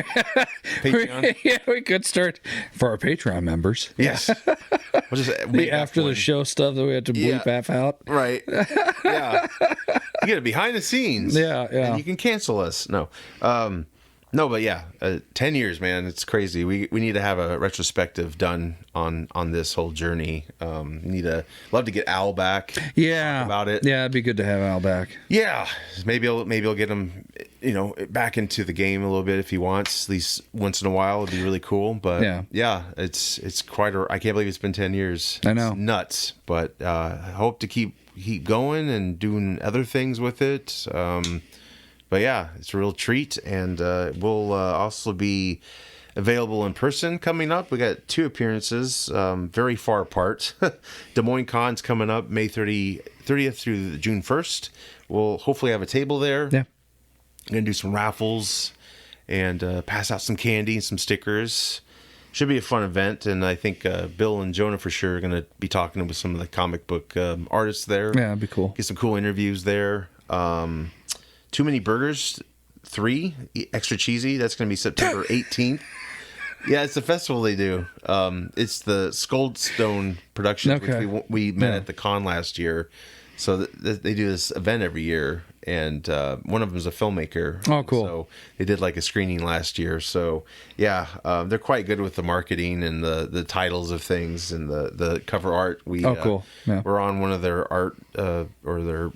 Patreon.
we could start for our Patreon members.
Yes, we'll just
after the show stuff that we had to bleep half out.
Right. Yeah, you get it behind the scenes.
Yeah,
and you can cancel us. No, but yeah, 10 years, man. It's crazy. We need to have a retrospective done on this whole journey. Love to get Al back.
Yeah,
talk about it.
Yeah, it'd be good to have Al back.
Yeah, maybe I'll get him, back into the game a little bit if he wants. At least once in a while, it'd be really cool. But yeah, it's quite I can't believe it's been 10 years.
I know,
it's nuts. But I hope to keep going and doing other things with it. But yeah, it's a real treat, and we'll also be available in person coming up. We got 2 appearances, very far apart. Des Moines Con's coming up May 30th through June 1st. We'll hopefully have a table there.
Yeah,
gonna do some raffles and pass out some candy and some stickers. Should be a fun event, and I think Bill and Jonah for sure are gonna be talking with some of the comic book artists there.
Yeah, that'd be cool.
Get some cool interviews there. Too Many Burgers 3, extra cheesy. That's going to be September 18th. Yeah, it's a festival they do. It's the Skullstone Productions, which we met at the con last year. So they do this event every year, and one of them is a filmmaker.
Oh, cool.
So they did like a screening last year. So yeah, they're quite good with the marketing and the titles of things and the cover art.
Cool. Yeah.
We're on one of their art or their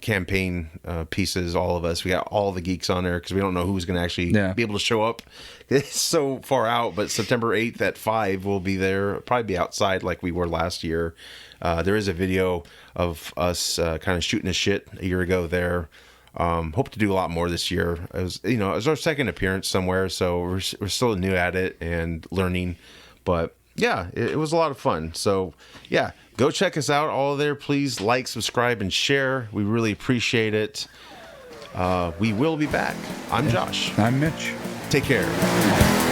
campaign pieces, all of us. We got all the geeks on there because we don't know who's going to actually be able to show up. It's so far out, but September 8th at 5 we'll be there. Probably be outside like we were last year. There is a video of us kind of shooting a shit a year ago there. Hope to do a lot more this year. It was our second appearance somewhere, so we're still new at it and learning. But yeah, it was a lot of fun. So yeah, go check us out all there. Please like, subscribe, and share. We really appreciate it. We will be back. I'm Josh.
I'm Mitch.
Take care.